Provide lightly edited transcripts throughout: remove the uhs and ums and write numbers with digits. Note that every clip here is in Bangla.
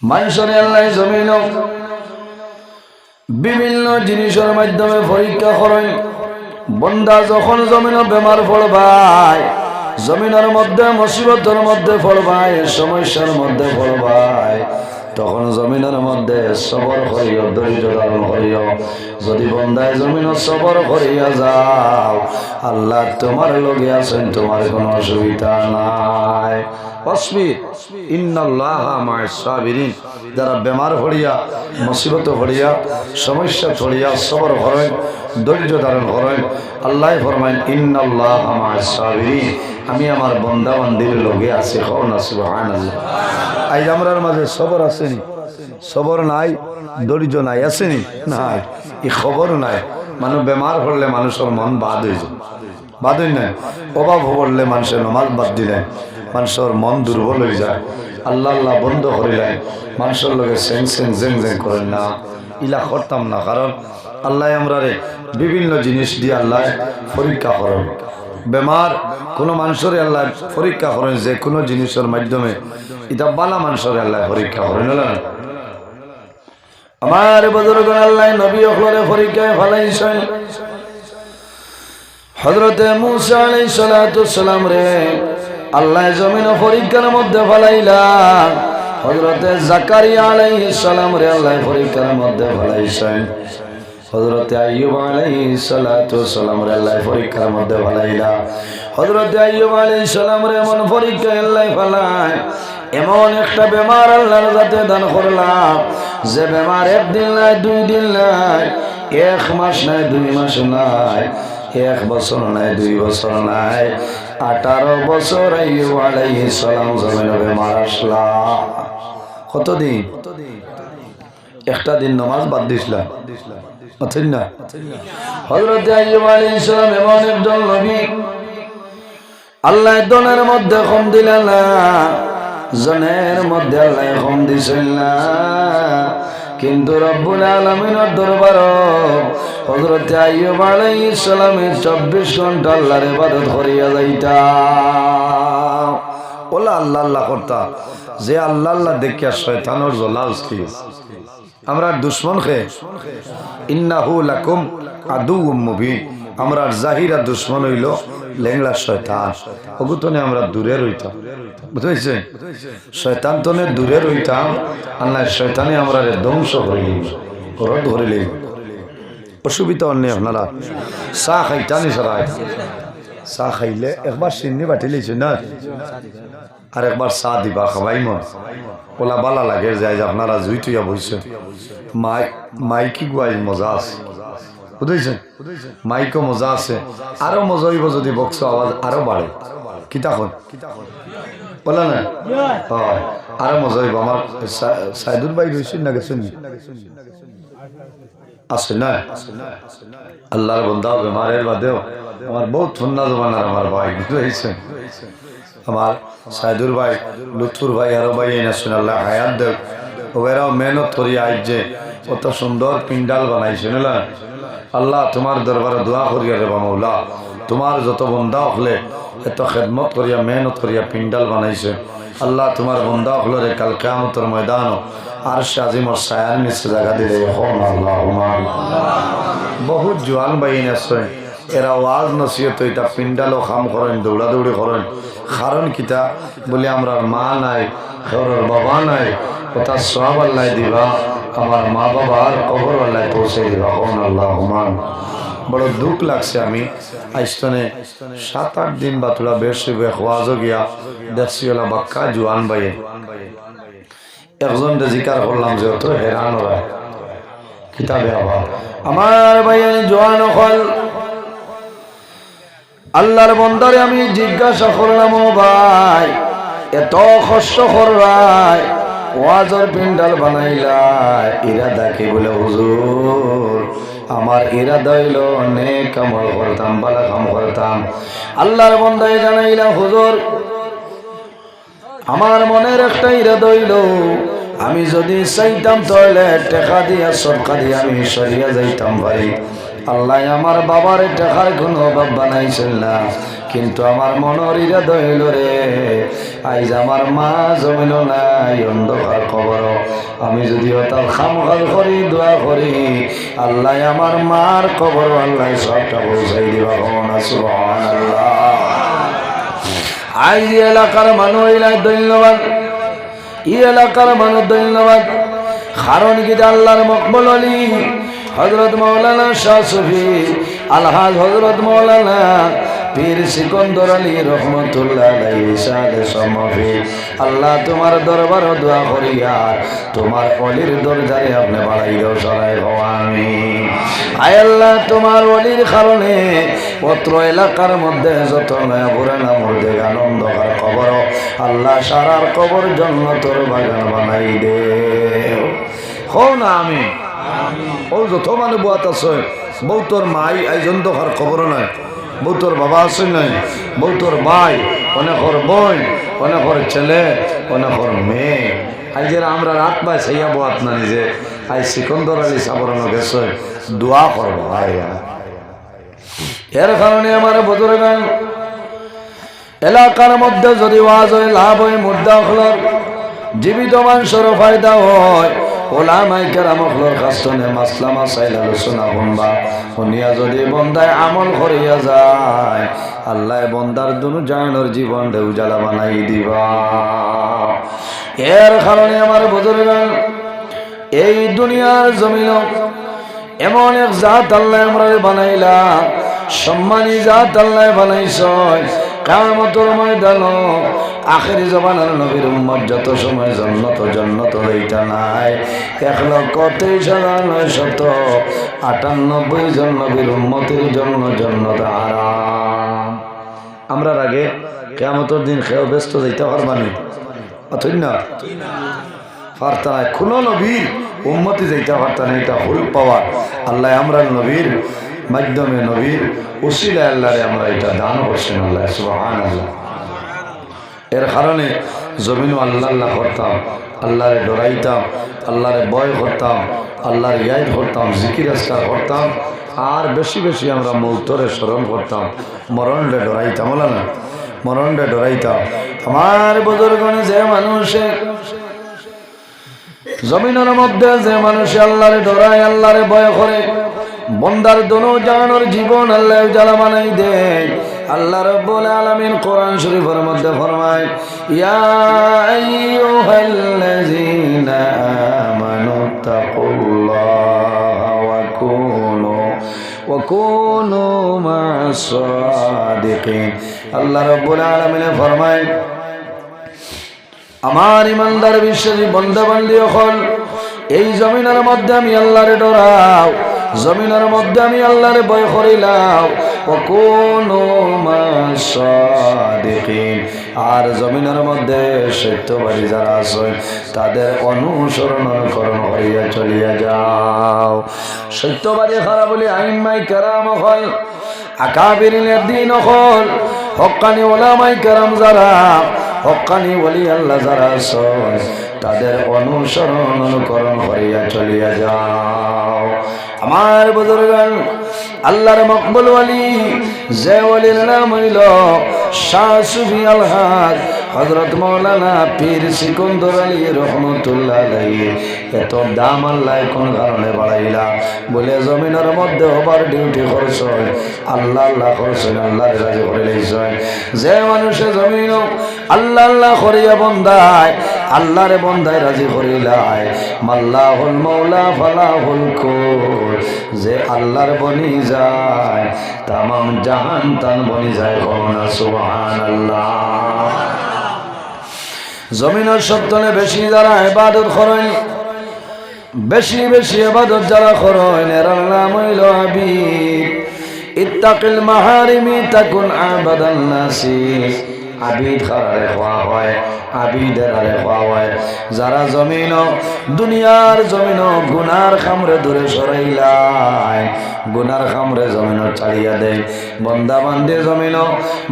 মানুষের আল্লাহ জমিন বিভিন্ন জিনিসের মাধ্যমে পরীক্ষা করেন। বন্দা যখন জমিন বেমার পড়বায়, জমিনের মধ্যে মুসিবতের মধ্যে পড়বায়, সমস্যার মধ্যে পড়বায়, তখন জমিনের মধ্যে সবর করিও, ধৈর্য ধারণ করিও। যদি বন্দায় জমিন সবর করিয়া যাও, আল্লাহ তোমার লগে আছেন, তোমার কোনো অসুবিধা নাই। অসবির ইন্নাল্লাহা মা'আস সাবিরিন। যারা বেমার পড়িয়া, মুসিবত পড়িয়া, সমস্যা পড়িয়া সবর করেন, ধৈর্য ধারণ করেন, আল্লাহ ফরমায়েন ইন্নাল্লাহা মা'আস সাবিরিন, আমি আমার বান্দা বান্দির লগে আছি। কও না সুবহানাল্লাহ। আজ আমরার মাঝে সবর আসেনি, সবর নাই, ধৈর্য নাই, আসেনি নাই, এই খবর নাই। মানুষ বেমার পড়লে মানুষের মন বাদ হয়ে যায়, বাদ হই না। অভাব পড়লে মানুষের নমাজ বাদ দিলেন, মানুষের মন দুর্বল হয়ে যায়। আল্লাহ আল্লাহ বন্ধ করিলেন, মানুষের লগে সেং সেং জেং জেং করেন না। ইলা করতাম না, কারণ আল্লাহ আমরারে বিভিন্ন জিনিস দিয়ে আল্লাহ পরীক্ষা করেন। বেমার কোনো মানুষের আল্লাহ পরীক্ষা করেন, যে কোনো জিনিসের মাধ্যমে। এটা বালা মানুষের আল্লাহ পরীক্ষা করেন না। আমার বুজুর্গ আল্লাহ নবী ওখরে পরীক্ষায় ফেলাইছেন। হযরতে মূসা আলাইহিস সালাতু সালাম রে আল্লাহ জমিন পরীক্ষার মধ্যে ফেলাইলা। হযরতে জাকারিয়া আলাইহিস সালাম রে আল্লাহ পরীক্ষার মধ্যে ফেলাইছেন। হযরতে আইয়ুব আলাইহিস সালাতু সালাম রে আল্লাহ পরীক্ষার মধ্যে ফেলাইলা। হযরতে আইয়ুব আলাইহিস সালাম রে এমন পরীক্ষা আল্লাহ ফেলায়, এমন একটা বেমার আল্লাহর যাতে দান করলাম, যে বেমার একদিন নাই, 2 দিন নাই, 1 মাস নাই, 2 মাস নাই, 1 বছর নাই, 2 বছর নাই, 18 বছর আইয়ুব আলাইহিস সালাম জমিনে বেমার আসলা। কতদিন? একটা দিন নামাজ বাদ দিছিলাম, অথেন না। হযরত আইয়ুব আলাইহিস সালাম এমন একজন নবী, আল্লাহ দনের মধ্যে কম দিলেন না, জনের মধ্যে আল্লাহ কম দিছেন না, কিন্তু রব্বুল আলামিনের দরবার হযরত আইয়ুব আলাইহিস সালামের 24 ঘন্টা আল্লাহর ইবাদত করিয়া যাইতা। ওলা আল্লাহ আল্লাহ করতা, যে আল্লাহ আল্লাহ দেখিয়া শয়তানের জ্বলা উঠি। আমরা দুশ্মন খে ইন্নাহু লাকুম আদুউম মুবিন, আমরা জাহিরা দুশ্মন হইল লেংলা শয়তান। ওগুতনে আমরা দূরে রইতাম, বুঝতে, শয়তান তনে দূরে রইতাম। আল্লাহ শয়তানে আমরা ধ্বংস করি, ধরিলে অসুবিধা অন্য। আপনারা চা খাইতানি সরাই, চা খাইলে একবার চিনি বাটি লইছে না, আর একবার চা দিবা খাবাই মন ওলা বালা লাগে যায় যে আপনারা জুই টুইয়া বইছেন। মাইকি গুয়াই মজা আছে, বুঝেছেন, মাইকও মজা আছে। আরো মজা হইব যদি বক্স আওয়াজ আরো বাড়ে। কিতাখন বলা না, আরো মজা হইব। আমার সাইদুর ভাই রয়েছেন না, গেছেন আছে না? আল্লাহর বন্দা বেমারের বাদেও আমার বহুত ঠান্ডা জমানার আমার ভাই, বুঝেছেন, আমার সাইদুর ভাই, লুৎফুর ভাই, আরো ভাই এনেছেন, আল্লাহ হায়াত দেব। ওরাও মেহনত করি আজ যে কত সুন্দর পিন্ডাল বানাইছেন। আল্লাহ তোমার দরবারে দোয়া করিয়া রে মাওলা, তোমার যত বন্দা হলে এত খেদমত করিয়া মেহনত করিয়া পিন্ডাল বানাইছে। আল্লাহ তোমার বন্দা হলরে কাল কিয়ামতের ময়দান আরশে আজিমর ছায়ার নিচে জায়গা দিলে। বহুত জোয়ান বাইন আছে, এরা ওয়াজ নসিহত এটা পিন্ডালও খাম করেন, দৌড়াদৌড়ি করেন। কারণ কিতা বলে আমরা মা নাই, ঘরের বাবা নাই, কথা সব আল্লাহ দিবা, আমার মা বাবার কবর আল্লাহ পৌঁছে দিবা। আল্লাহ বড় দুঃখ লাগছে। আমি আইস্তনে 7-8 দিন বা তোলা বেশি ওয়াজও গিয়া দেখছি ওলা বাক্কা জোয়ান বাইয়ে একজন জিকার করলাম যে অত হেরান ওরা কিতাবে আবার আমার ভাইয়া জোয়ান হল। আল্লাহর বন্দারে আমি জিজ্ঞাসা করলাম, ও ভাই এত কষ্ট করবাই, ওয়াজের পিন্ডাল বানাইলাই, ইরাদা কি? বলে হুজুর আমার ইরাদা হইল অনেক আমল করতাম, ভালো কাম করতাম। আল্লাহর বন্দায় জানাইলা, হুজুর আমার মনের একটা ইরাদা হইল, আমি যদি চাইতাম তাহলে টাকা দিয়া সরকা দিয়ে আমি সরিয়া যাইতাম পারি। আল্লাহ আমার বাবার টাকার কোনো অভাব বানাইছেন না, কিন্তু আমার মনের ইরাদা হইল রে আইজ আমার মা জমিন নাই অন্ধকার কবর আমি যদিও তার খামখাল করি দোয়া করি আল্লাহ আমার মার কবর আল্লাহ সবটা পৌঁছাই দিবা কমনা সুবহানাল্লাহ আইজ এলাকার মানুষ ইলাই ধন্যবাদ এই এলাকার মানুষ ধন্যবাদ কারণ কি আল্লাহর মকবুল আলী হযরত মাওলানা শাহ সুফি আলহাজ হযরত মাওলানা পীর সিকন্দর আলী রহমতুল্লাহ আলাইহি সাদে সমফি আল্লাহ তোমার দরবার দোয়া করি আর তোমার ওলির দরজারে আপনি বাড়াই দাও সবাই আমিন আয় আল্লাহ তোমার ওলির কারণে পত্র এলাকার মধ্যে যত নয়া পুরানা মধ্যে আনন্দকার কবর আল্লাহ সারার কবর জান্নাতের বাগান বানাই দে হও না আমিন ও যত মানে বুয়াত আছে বউতর মাই আইজন দোকার খবর নাই বউতর বাবা আছে নাই বউতর ভাই অনেকর বোন অনেকর ছেলে অনেকর মেয়ে আইজের আমরা রাত পাই সেইয়া বুয়াত না নিজে আই সিকন্দর আলী সাবরণ গেছে দোয়া করবো এর কারণে আমার বুজুর্গান এলাকার মধ্যে যদি ওয়াজ হয় লাভ হয় মুদ্দা হলার জীবিত মানুষের ফায়দা হয় ওলামায়ে কেরাম হলোর কাছে মাসলা মাসাইল আলোচনা শুনবা শুনিয়া যদি বন্দায় আমল করিয়া যায় আল্লাহ বন্দার দুনু জাহানের জীবন উজালা বানাই দিবা এর কারণে আমার বুজুর্গান এই দুনিয়ার জমিন এমন এক জাত আল্লাহ আমরা বানাইলা সম্মানী জাত আল্লাহ বানাইছ কিয়ামতের ময়দান আখেরি জমানার নবীর উম্মত যত সময় জন্নত হইতা নাই 1,23,998 জন নবীর উম্মতের জন্য জন্নত হারাম আমরা আগে কিয়ামতের দিন খেয়ে ব্যস্ত যাইতে পারবানি অথই না পারতা নাই কোনো নবীর উম্মতি যাইতে পারতা না এটা হুল পাওয়ার আল্লাহ আমরা নবীর মাধ্যমে নবীর উসিলায় আল্লাহরে আমরা এটা দান করছেন আল্লাহ সুবহানাল্লাহ এর কারণে জমিনও আল্লাহ করতাম আল্লাহরে ডরাইতাম আল্লাহরে ভয় করতাম আল্লাহর ইয়াদ করতাম জিকির আজকার করতাম আর বেশি বেশি আমরা মৌতরে স্মরণ করতাম মরণরে ডরাইতাম বলা না মরণরে ডরাইতাম আমার বুজুর্গণে যে মানুষে জমিনের মধ্যে যে মানুষে আল্লাহরে ডরায় আল্লাহরে ভয় করে বন্দার দোনো জাহানের জীবন আল্লাহ উজালা বানাই দেয় আল্লাহ রাব্বুল আলামিন কোরআন শরীফের মধ্যে ফরমায় ইয়া আইয়ুহাল্লাযীনা আমানু তাকুল্লাহা ওয়া কুনু মা'আস সাদিকিন আল্লাহ রাব্বুল আলামিন ফরমায় আমার ইমানদার বিশ্বাসী বান্দা বান্দি হল এই জমিনের মধ্যে আমি আল্লাহরে ডরাও জমিনের মধ্যে আমি আল্লাহরে ভয় করিলাম ওয়াকুনু মা'আস সাদিকিন আর জমিনের মধ্যে সত্যবাদী যারা আছে তাদের অনুসরণ করিয়া চলিয়া যাও সত্যবাদী খারাপ বলে আইম্মাই কেরাম হল আকাবিরিল দ্বীন হল হক্কানি উলামায়ে কেরাম যারা হক্কানি ওলি আল্লাহ যারা আছে তাদের অনুসরণ করিয়া চলিয়া যাও আমার বুজুর্গান আল্লাহর মকবুল ওলি যে ওলির নাম হইল শাহ সুফি আলহাজ হযরত মাওলানা পীর সিকন্দর আলী রহমতুল্লাহ আলাইহি এত দাম আল্লাহ কোন কারণে বাড়াইলা বলে জমিনের মধ্যে ওভার ডিউটি করছ আল্লাহ আল্লাহ করছেন আল্লাহর রাজি করে লইছেন যে মানুষে জমিন আল্লাহ আল্লাহ করিয়া বন্দায় আল্লাহরে বন্দায় রাজি করিলায় মাল্লাহুল মাওলা ফালাহুল কুল যে আল্লাহর বনি যায় তামাম জাহান তান বনি যায় কোনা সুবহানাল্লাহ জমিনের সত্তনে বেশি যারা ইবাদত করেন বেশি বেশি ইবাদত যারা করেন এর নাম হইল আবিদ ইত্তাকিল মাহারিমি তাকুন আবাদান নাসি আবিদ খারে হওয়া হয় আবিদের আরে খাওয়ায় যারা জমিন দুনিয়ার জমিন গুনার খামরে দূরে সরাইলাই গুনার খামরে জমিন ছাড়িয়া দেয় বন্দা বান্দে জমিন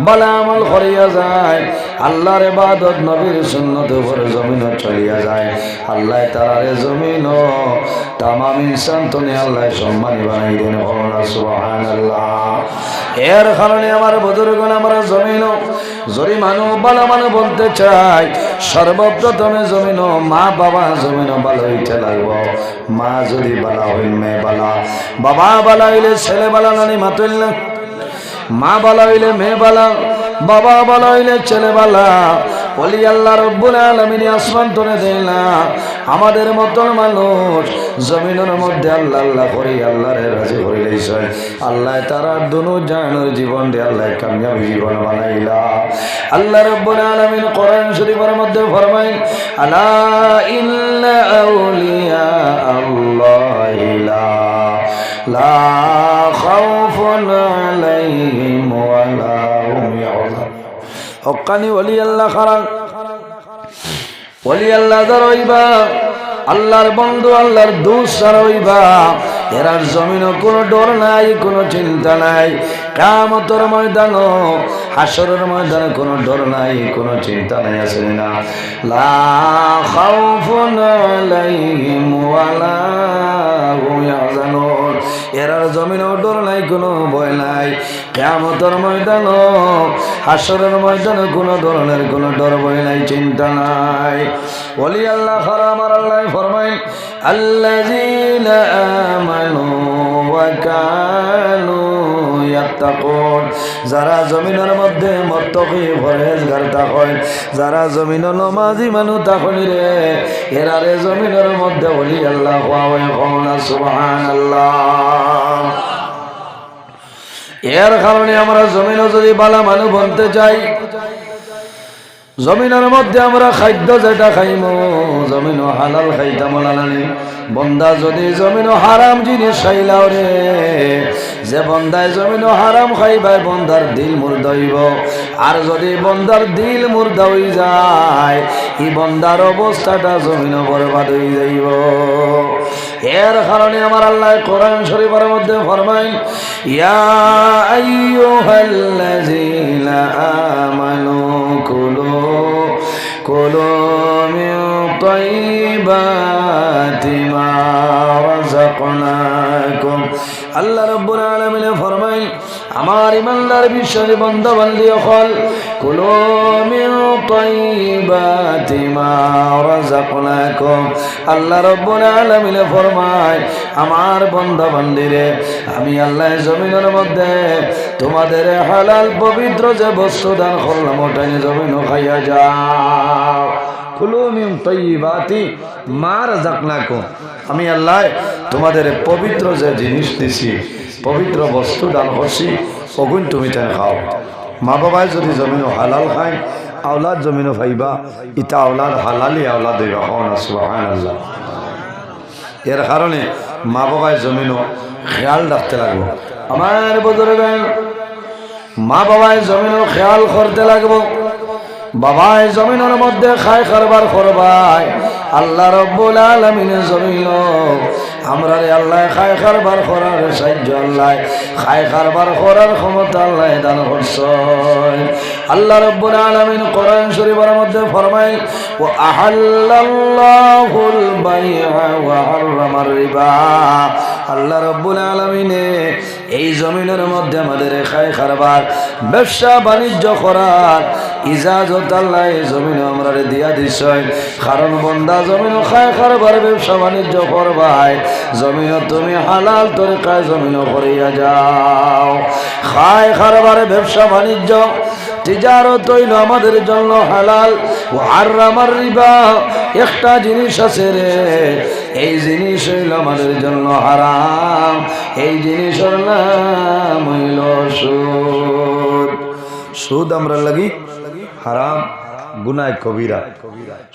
বালা আমল করিয়া যায় আল্লাহর ইবাদত নবীর সুন্নত উপরে জমিন চলিয়া যায় আল্লাহ তারারে জমিন তামাম ইনসান তনে আল্লাহ সম্মানী বানাই দেন সুবহানাল্লাহ এর কারণে আমার বুজুর্গগণ আমরা জমিন যদি মানুষ বালা মানুষ বলতে চাই সর্বপ্রথমে জমিন মা বাবা জমিন ভালো হইতে লাগব মা যদি বালা হইল মেয়ে বালা বাবা বালা হইলে ছেলে বালা নানি মাতুল না মা বালা হইলে মেয়ে বালা বাবা বালা হইলে ছেলে বালা ওলি আল্লাহ রব্বুল আলামিন আসমান তনে দেয় না আমাদের মতন মানুষ জমিনের মধ্যে আল্লাহ আল্লাহ করি আল্লাহরে রাজি করিলেছে আল্লাহ তারা দুনো জানের জীবন দিয়ে আল্লাহ কামিয়াবি জীবন বানাইলা আল্লাহ রব্বুল আলামিন কোরআন শরীফের মধ্যে ফরমায় আলা ইন্না আউলিয়া আল্লাহি লা খাউফুন আলাইহিম ওয়া লা হুম ইয়াহজানুন হক্কানি ওলি আল্লাহ খারা ওলি আল্লাহ দরইবা আল্লাহর বন্ধু আল্লাহর দোস্ত রইবা এরার জমিনও কোনো ডর নাই কোনো চিন্তা নাই কিয়ামতের ময়দান হাসরের ময়দানে কোনো ডর নাই কোনো চিন্তা নাই আছে না লা খাউফুন আলাইহিম ওয়া লা হুম ইয়াহজানুন এরার জমিনও ডর নাই কোনো ভয় নাই কিয়ামতের ময়দান হাসরের ময়দানে কোনো ধরনের কোনো ডর ভয় নাই চিন্তা নাই ওলি আল্লাহ খারা আমার আল্লাহ ফরমায় আল্লাযীনা আমানু ওয়া কানু ইয়াত্তাকুন যারা জমিনের মধ্যে মুত্তাকি পরহেজগার থাকেন যারা জমিন নামাজি মানুষ থাকেন রে এরারে জমিনের মধ্যে ওলি আল্লাহ ওয়া কওনা সুবহানাল্লাহ এর কারণে আমরা জমিনও যদি বালা মানুষ বলতে চাই জমিনের মধ্যে আমরা খাদ্য যেটা খাইমু জমিনও হালাল খাইতাম লালানি বন্দা যদি জমিনও হারাম জিনিস খাইলাও রে যে বন্দায় জমিনও হারাম খাইবাই বন্দার দিল মুর্দা হইব আর যদি বন্দার দিল মুর্দা হই যায় এই বন্দার অবস্থাটা জমিনও বরবাদ হয়ে যাইব এর কারণে আমার আল্লাহ কোরআন শরীফের মধ্যে ফরমায় ইয়া আইয়ুহাল্লাযীনা আমানু কুলু মিন তাইয়্যিবাতি মা রাযাকনাকুম আল্লাহ রাব্বুল আলামিন ফরমায় আমার ইমানদার বিশ্বাসী বান্দা বান্দি হল কুলু মিন তাইয়্যিবাতি মা রাযাকনাকুম আল্লাহ রাব্বুল আলামিন ফরমায় আমার বান্দা বান্দিরে আমি আল্লাহ জমিনের মধ্যে তোমাদের হালাল পবিত্র যে বস্তু দান করলাম ওটাই জমিন খাইয়া যাও কুলু মিন তাইয়্যিবাতি মা রাযাকনাকুম আমি আল্লাহ তোমাদের পবিত্র যে জিনিস দিছি পবিত্র বস্তু দান করছি ওগুন তুমি তাই খাও মা বাবায় যদি জমিনও হালাল খায় আওলাদ জমিনও পাইবা ইতা আওলাদ হালালি আওলাদ হইবা হন সুবহানাল্লাহ এর কারণে মা বাবায় জমিনও খেয়াল রাখতে লাগবো আমার বুজুর্গান মা বাবায় জমিনও খেয়াল করতে লাগবো বাবায় জমিনের মধ্যে খায় কারবার করবাই আল্লাহ রাব্বুল আলামিন জমিন আমরা রে আল্লাহ খায় কারবার করার সাহায্য আল্লাহ খায় কারবার করার ক্ষমতা আল্লাহ দান করছেন আল্লাহ রাব্বুল আলামিন কোরআন শরীফের মধ্যে ফরমায় ওয়া আহাল্লাল্লাহুল বাই'a ওয়া হারামার রিবা আল্লাহ রাব্বুল আলামিন এই জমিনের মধ্যে আমাদের খায় কারবার ব্যবসা বাণিজ্য করার ইজাজত আল্লাহ এই জমিন আমরা দিয়া দিছেন কারণ বন্দা জমিন খায় কারবার ব্যবসা বাণিজ্য করবাই জমিন তুমি হালাল তরিকায় জমিন করিয়া যাও খায় কারবার ব্যবসা বাণিজ্য তিজারত হইল আমাদের জন্য হালাল ও হারামার রিবা একটা জিনিস আছে রে এই জিনিস হইল আমাদের জন্য হারাম এই জিনিসের নাম হইল সুদ সুদ আমরা লাগি হারাম গুনায় কবিরা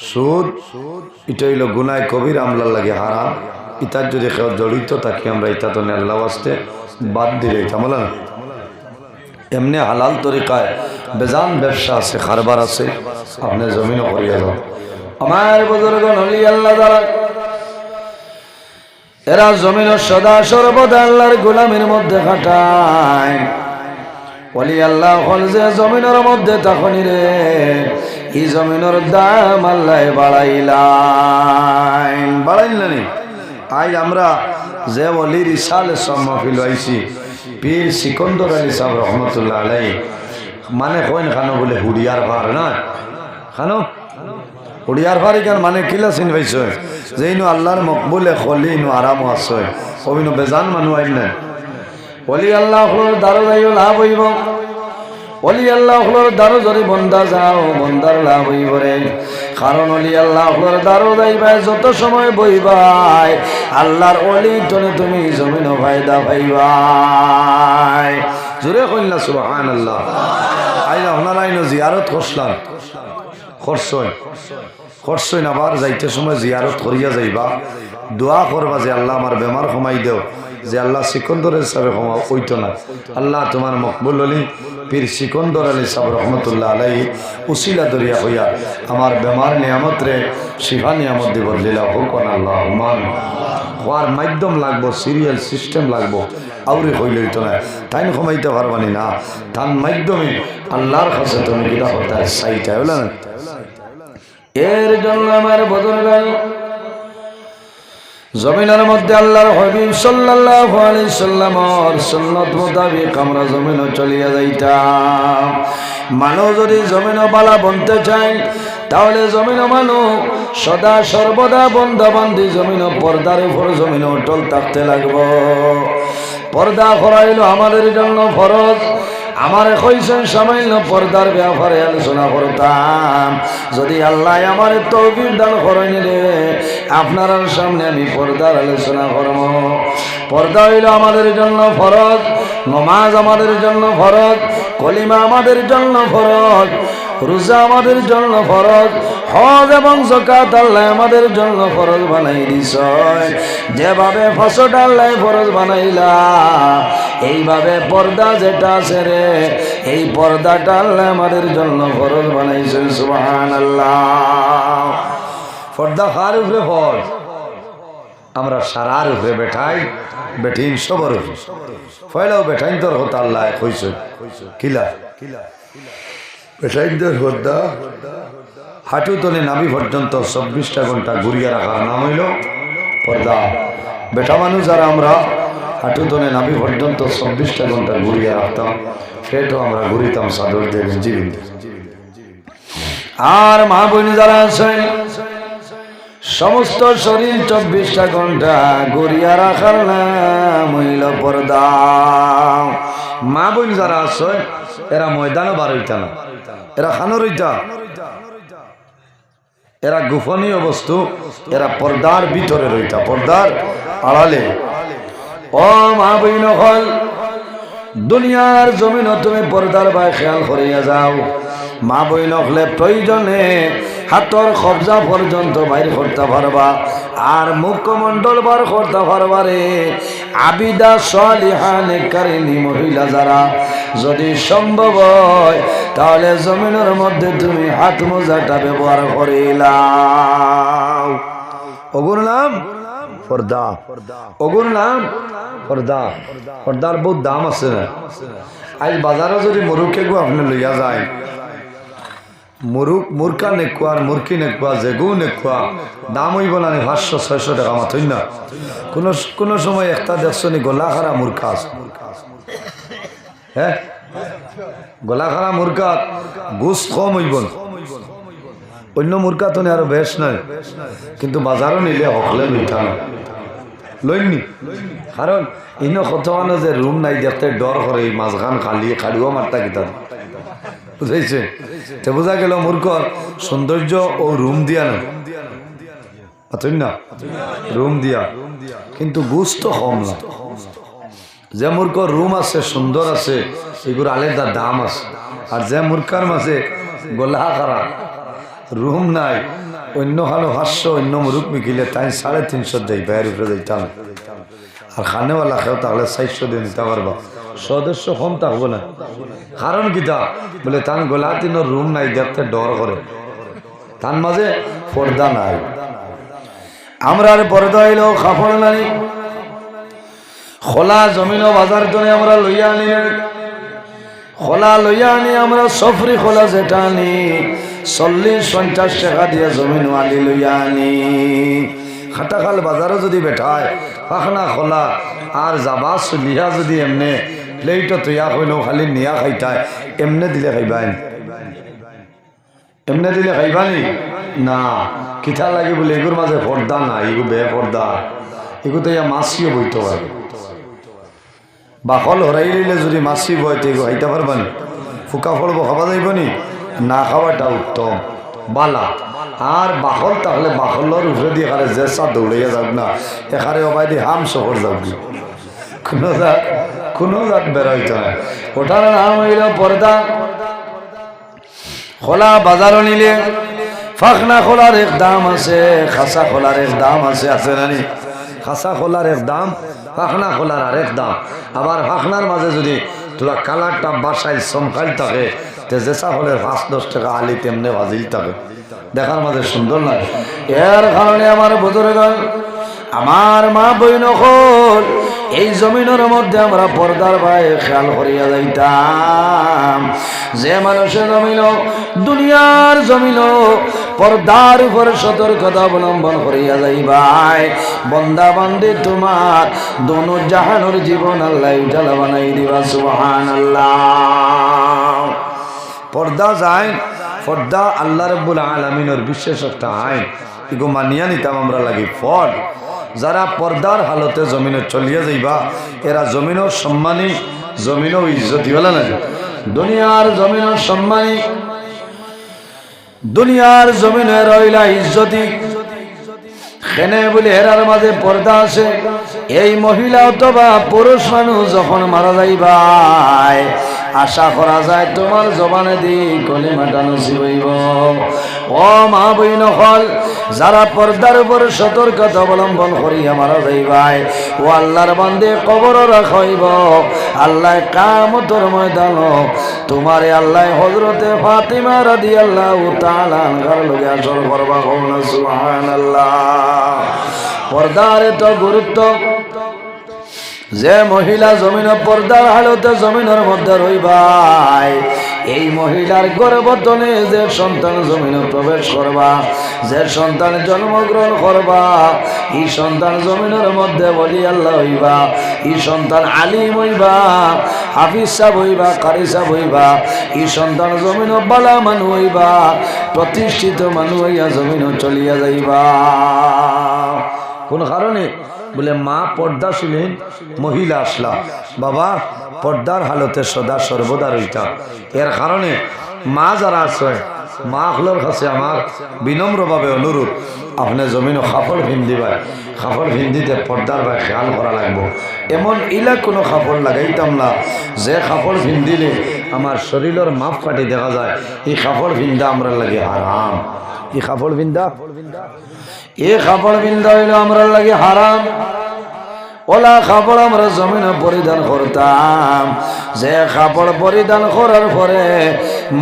সুদ এটা হইল গুনায় কবিরা আমরা লাগে হারাম ইতার যদি কেউ জড়িত থাকি আমরা ইতা তো আল্লাহ আসতে বাদ দিলে ইতা বলে না এমনি হালাল তরিকায় বেজান ব্যবসা আছে, কারবার আছে, আপনি জমিনও করিয়া যান। আমার বুজুর্গ নলি আল্লাহ দ্বারা এরা জমিন সদা সর্বদা আল্লাহর গোলামের মধ্যে খাটায়। ওলি আল্লাহ হল যে জমিনের মধ্যে তখনই রে এই জমিনের দাম আল্লাহ বাড়াইলেন। আজ আমরা যে ওলির ইসালে সম্মাফিল হয়েছি পীর সিকন্দর আলী সাহেব রহমতুল্লাহ আলাই, মানে কইন খানো বলে হুড়িয়ার ভার না খানো হুড়িয়ার ভার কেন মানে কিলা চিন পাইছ যে ইনো আল্লাহর মকবুলে খলি ইনো আরামও আছে অভিনো বেজান মানুষ আইন না। ওলি আল্লাহ দারো যাইও লাভ হইব, ওলি আল্লাহ দারো যদি বন্দা যাও বন্দার লাভ হইব রে। কারণ ওলি আল্লাহ দারো যাইবাই যত সময় বইবাই আল্লাহর ওলি টনে তুমি জমিন ফায়দা পাইবাই। জোরে কইলা সুবহানাল্লাহ। আইনা ওনারা আইনো জিয়ারত করলাম, খরচই আবার যাইতে সময় জিয়ারত করিয়া যাইবা, দোয়া করবা যে আল্লাহ আমার বেমার কমাই দেও, যে আল্লাহ সিকন্দরের সাহেব ক্ষমা ওইতো না, আল্লাহ তোমার মকবুল আলী পীর সিকন্দর আলী সাহেব রহমতুল্লাহ আলাই উসিলা দরিয়া হইয়া আমার বেমার নিয়ামত রে শিফা নিয়ামত দিব লীলা হোক আল্লাহ মান। হওয়ার মাধ্যম লাগবো, সিরিয়াল সিস্টেম লাগবো, আউরে হইল হইতো না, তাই কমাইতে পারবানি না, তার মাধ্যমে আল্লাহর কাছে তুমি কিনা হতে চাইটা হইল না। এর জন্য আমার বদরগাল জমিনের মধ্যে আল্লাহর হাবিব সাল্লাল্লাহু আলাইহি সাল্লামের সুন্নাত মোতাবেক আমরা জমিনে চলিয়া যাইতাম। মানুষ যদি জমিনে বালা বনতে চায় তাহলে জমিনে মানুষ সদা সর্বদা বন্ধা বান্ধি জমিনে পর্দার উপর জমিনে অটল থাকতে লাগবো। পর্দা করাইল আমাদের জন্য ফরজ। আমার কইছেন সামান্য পর্দার ব্যাপারে আলোচনা করতাম, যদি আল্লাহ আমার তৌফিক দান করেন রে আপনার সামনে আমি পর্দার আলোচনা করব। পর্দা হইল আমাদের জন্য ফরজ, নমাজ আমাদের জন্য ফরজ, কলিমা আমাদের জন্য ফরজ, রোজা আমাদের জন্য ফরজ, হজ এবং যাকাত আল্লাহ আমাদের জন্য ফরজ বানাই দিছ। যেভাবে ফসল আল্লাহ ফরজ বানাইলা এইভাবে পর্দা যেটা আছে রে এই পর্দাটা আল্লাহ আমাদের জন্য ফরজ বানাইছেন। সুবহানাল্লাহ। পর্দা কার উপরে ফরজ? আমরা সারার উপরে বেঠাই বেঠিন সবর ফয়লাও বেঠাইন তোর হতো আল্লাহ কইছে কিলা বেঠাইন তোর পর্দা হাঁটু তলে নাভি পর্যন্ত 24টা ঘন্টা ঘুরিয়ে রাখার নাম হইল পর্দা। বেটা মানুষ যারা আমরা হাঁটু তলে নাভি পর্যন্ত 24টা ঘন্টা ঘুরিয়ে রাখতাম, পেটও আমরা ঘুরিতাম চাদর দিয়ে জীবিত। আর মা বোন যারা আছেন সমস্ত শরীর 24টা ঘন্টা ঘুরিয়া রাখার নাম হইল পর্দা। মা বোন যারা আছে এরা ময়দানও বার হইতা না, এরা খানো রইতা, এরা গোপনীয় বস্তু, এরা পর্দার ভিতরে রইতা, পর্দার আড়ালে। ও মা বোন হল দুনিয়ার জমিন তুমি পর্দার বাই খেয়াল করিয়া যাও। মা বোন হলে প্রয়োজনে হাতর কবজা পর্যন্ত বাইর করতে পারবা, আর মুখমণ্ডল বার করতে পারবা রে। আবিদা সালিহা নেককারিনী মহিলা যারা যদি সম্ভব হয় তাহলে জমিনের মধ্যে তুমি হাত মোজাটা ব্যবহার করিলাম। ওগুর নাম পর্দা, ওগুর নাম পর্দা। পর্দার বহুত দাম আছে না। আজ বাজারে যদি মুরুখে গো আপনি লইয়া যায়, মুরকা নেকুয়া আর মুরকি নেকুয়া যেগু নেকুয়া দাম হইব না 500-600 টাকা মাথই না। কোন সময় একটা দেখছনি গলা খারা মুরকা আছে, হ্যাঁ গলা খারা মুরকা গোস কম হইব, অন্য মুরকা তো আরো বেশ নাই, কিন্তু বাজারও নিলে হকলে লইতা না লইনি। কারণ ইনো কত মানুষ যে রুম নাই দেখতে ডর করে মাঝখান খালি খাড়ুয়া মারতা কিতা বুঝাইছে। তো বোঝা গেল মূর্খর সৌন্দর্য ও রুম দিয়া না, না রুম দিয়া, কিন্তু গুছ তো কম না। যে মূর্খ রুম আছে সুন্দর আছে এগুলো আলাদা দাম আছে, আর যে মূর্খার মাঝে গলা খারাপ রুম নাই অন্য খানো 500 অন্য মুরুখ মিকিলে তাই 350 দেয় বাইরের উপরে দিতাম। আর খানেওয়ালা খেও তাহলে 400 দিয়ে নিতে পারবা, সদস্য কম থাকবো না। কারণ কিতা বলে তান গোলাতিনোর রুম নাই, দেখতে ডর করে, তার মাঝে পর্দা নাই। আমরা পর্দা হইল কাপড় নাই, খোলা জমিন বাজার জন্য আমরা লইয়া আনি, খোলা লইয়া আনি আমরা সফরি খোলা যেটা আনি 40-50 টাকা দিয়ে জমিন আনি লইয়া আনি। খাটাখাল বাজারে যদি বেঠায় পাখনা খোলা আর যাবা চলিয়া যদি এমনে প্লেটও তৈয়া হইল খালি নিয়া খাইতায়, এমনে দিলে খাইবাই, এমনে দিলে খাইবানি না। কিতা লাগে বলে এগুর মাঝে পর্দা না, এগু বে পর্দা, এগু তো ইয়া মাছিও বইতে পারে। বাকল হরাই দিলে যদি মাছি বইতে এগু খাইতে পারবানি, ফুকা ফলব খাওয়া যাইবনি না, খাওয়াটা উত্তম বালা। আর বাকল তাহলে বাকলর উপরে দিয়ে খালে জেসা দৌড়াইয়া যাক না, এখানে অবাই দিয়ে হাম শহর যাক, কোনো জাত বেরোইতে হয়। ওটার নাম হইল পর্দা। খোলা বাজারও নিলে ফাঁকনা খোলার এক দাম আছে, খাসা খোলার এক দাম আছে, আছে নানি? খাসা খোলার এক দাম, ফাঁকনা খোলার আরেক দাম। আবার ফাঁকনার মাঝে যদি তোরা কালারটা বাসায় চমকাইল থাকে, জেসা হলের 5-10 টাকা আলি তেমনি ভাজিল থাকে, দেখার মাঝে সুন্দর লাগে। এর কারণে আমার বুজুর্গ, আমার মা বইন হল এই জমিনের মধ্যে আমরা পর্দার ভাই খেয়াল করিয়া যাইতাম। যে মানুষের জমিন, দুনিয়ার জমিন পর্দার উপরে সতর্কতা অবলম্বন করিয়া যাইবাই, বন্দা বান্দি তোমার দোনো জাহানোর জীবন আল্লাহ উজালা বানাই দিবা। সুবহানাল্লাহ। পর্দা যায়, পর্দা আল্লাহ রাব্বুল আলামিনের বিশেষ একটা আইন, এগো মানিয়া নিতাম আমরা লাগি ফল। যারা পর্দার হালতে জমিনে চলিয়া যাইবা, এরা জমিনের সম্মানী, জমিনও ইজ্জতি বলে না। দুনিয়ার জমিনের সম্মানী, দুনিয়ার জমিনে রইলা ইজ্জতি, খেনে বলে এরার মাঝে পর্দা আছে। এই মহিলা অথবা পুরুষ মানুষ যখন মারা যাইবাই, আশা করা যায় তোমার জবানে দি কলিমাটা নসিব হইব। ও মা বইন হল, যারা পর্দার উপর সতর্কতা অবলম্বন করিয়া মারা যাইবাই, ও আল্লাহর বান্দে কবর রাখাইব। আল্লাহ কিয়ামতের ময়দান তোমারে আল্লাহ হযরতে ফাতিমা রাদিয়াল্লাহু তাআলা আনহার লগে আসর করবা। সুবহানাল্লাহ। পর্দার তো গুরুত্ব, যে মহিলা জমিন পর্দার হালতে জমিনের মধ্যে রইবাই, এই মহিলার গর্ভতনে যে সন্তান জমিনে প্রবেশ করবা, যে সন্তান জন্মগ্রহণ করবা, এই সন্তান জমিনের মধ্যে বলি আল্লাহ হইবা, এই সন্তান আলিম হইবা, হাফিজ সাহেব হইবা, কারি সাহেব হইবা, এই সন্তান জমিন বালা মানুষ হইবা, প্রতিষ্ঠিত মানুষ হইয়া জমিন চলিয়া যাইবা। কোন কারণে বলে মা পর্দাশীলীন মহিলা আসলা, বাবা পর্দার হালতে সদা সর্বদা রইতা। এর কারণে মা যারা আছে, মা হলোর কাছে আমার বিনম্রভাবে অনুরোধ, আপনি জমিনও কাপড় ভিন্দিবাই, কাপড় ভিন্দিতে পর্দার ভাই খেয়াল করা লাগবো। এমন ইলা কোনো কাপড় লাগাইতাম না যে কাপড় ভিন্দিলে আমার শরীরের মাপ কাটি দেখা যায়, এই কাপড় ভিন্দা আমরা লাগে হারাম। এই কাপড় ভিন্দা, এই কাপড় ভিন্দা হইল আমরা লাগে হারাম। ওলা কাপড় আমরা জমিনে পরিধান করতাম, যে কাপড় পরিধান করার পরে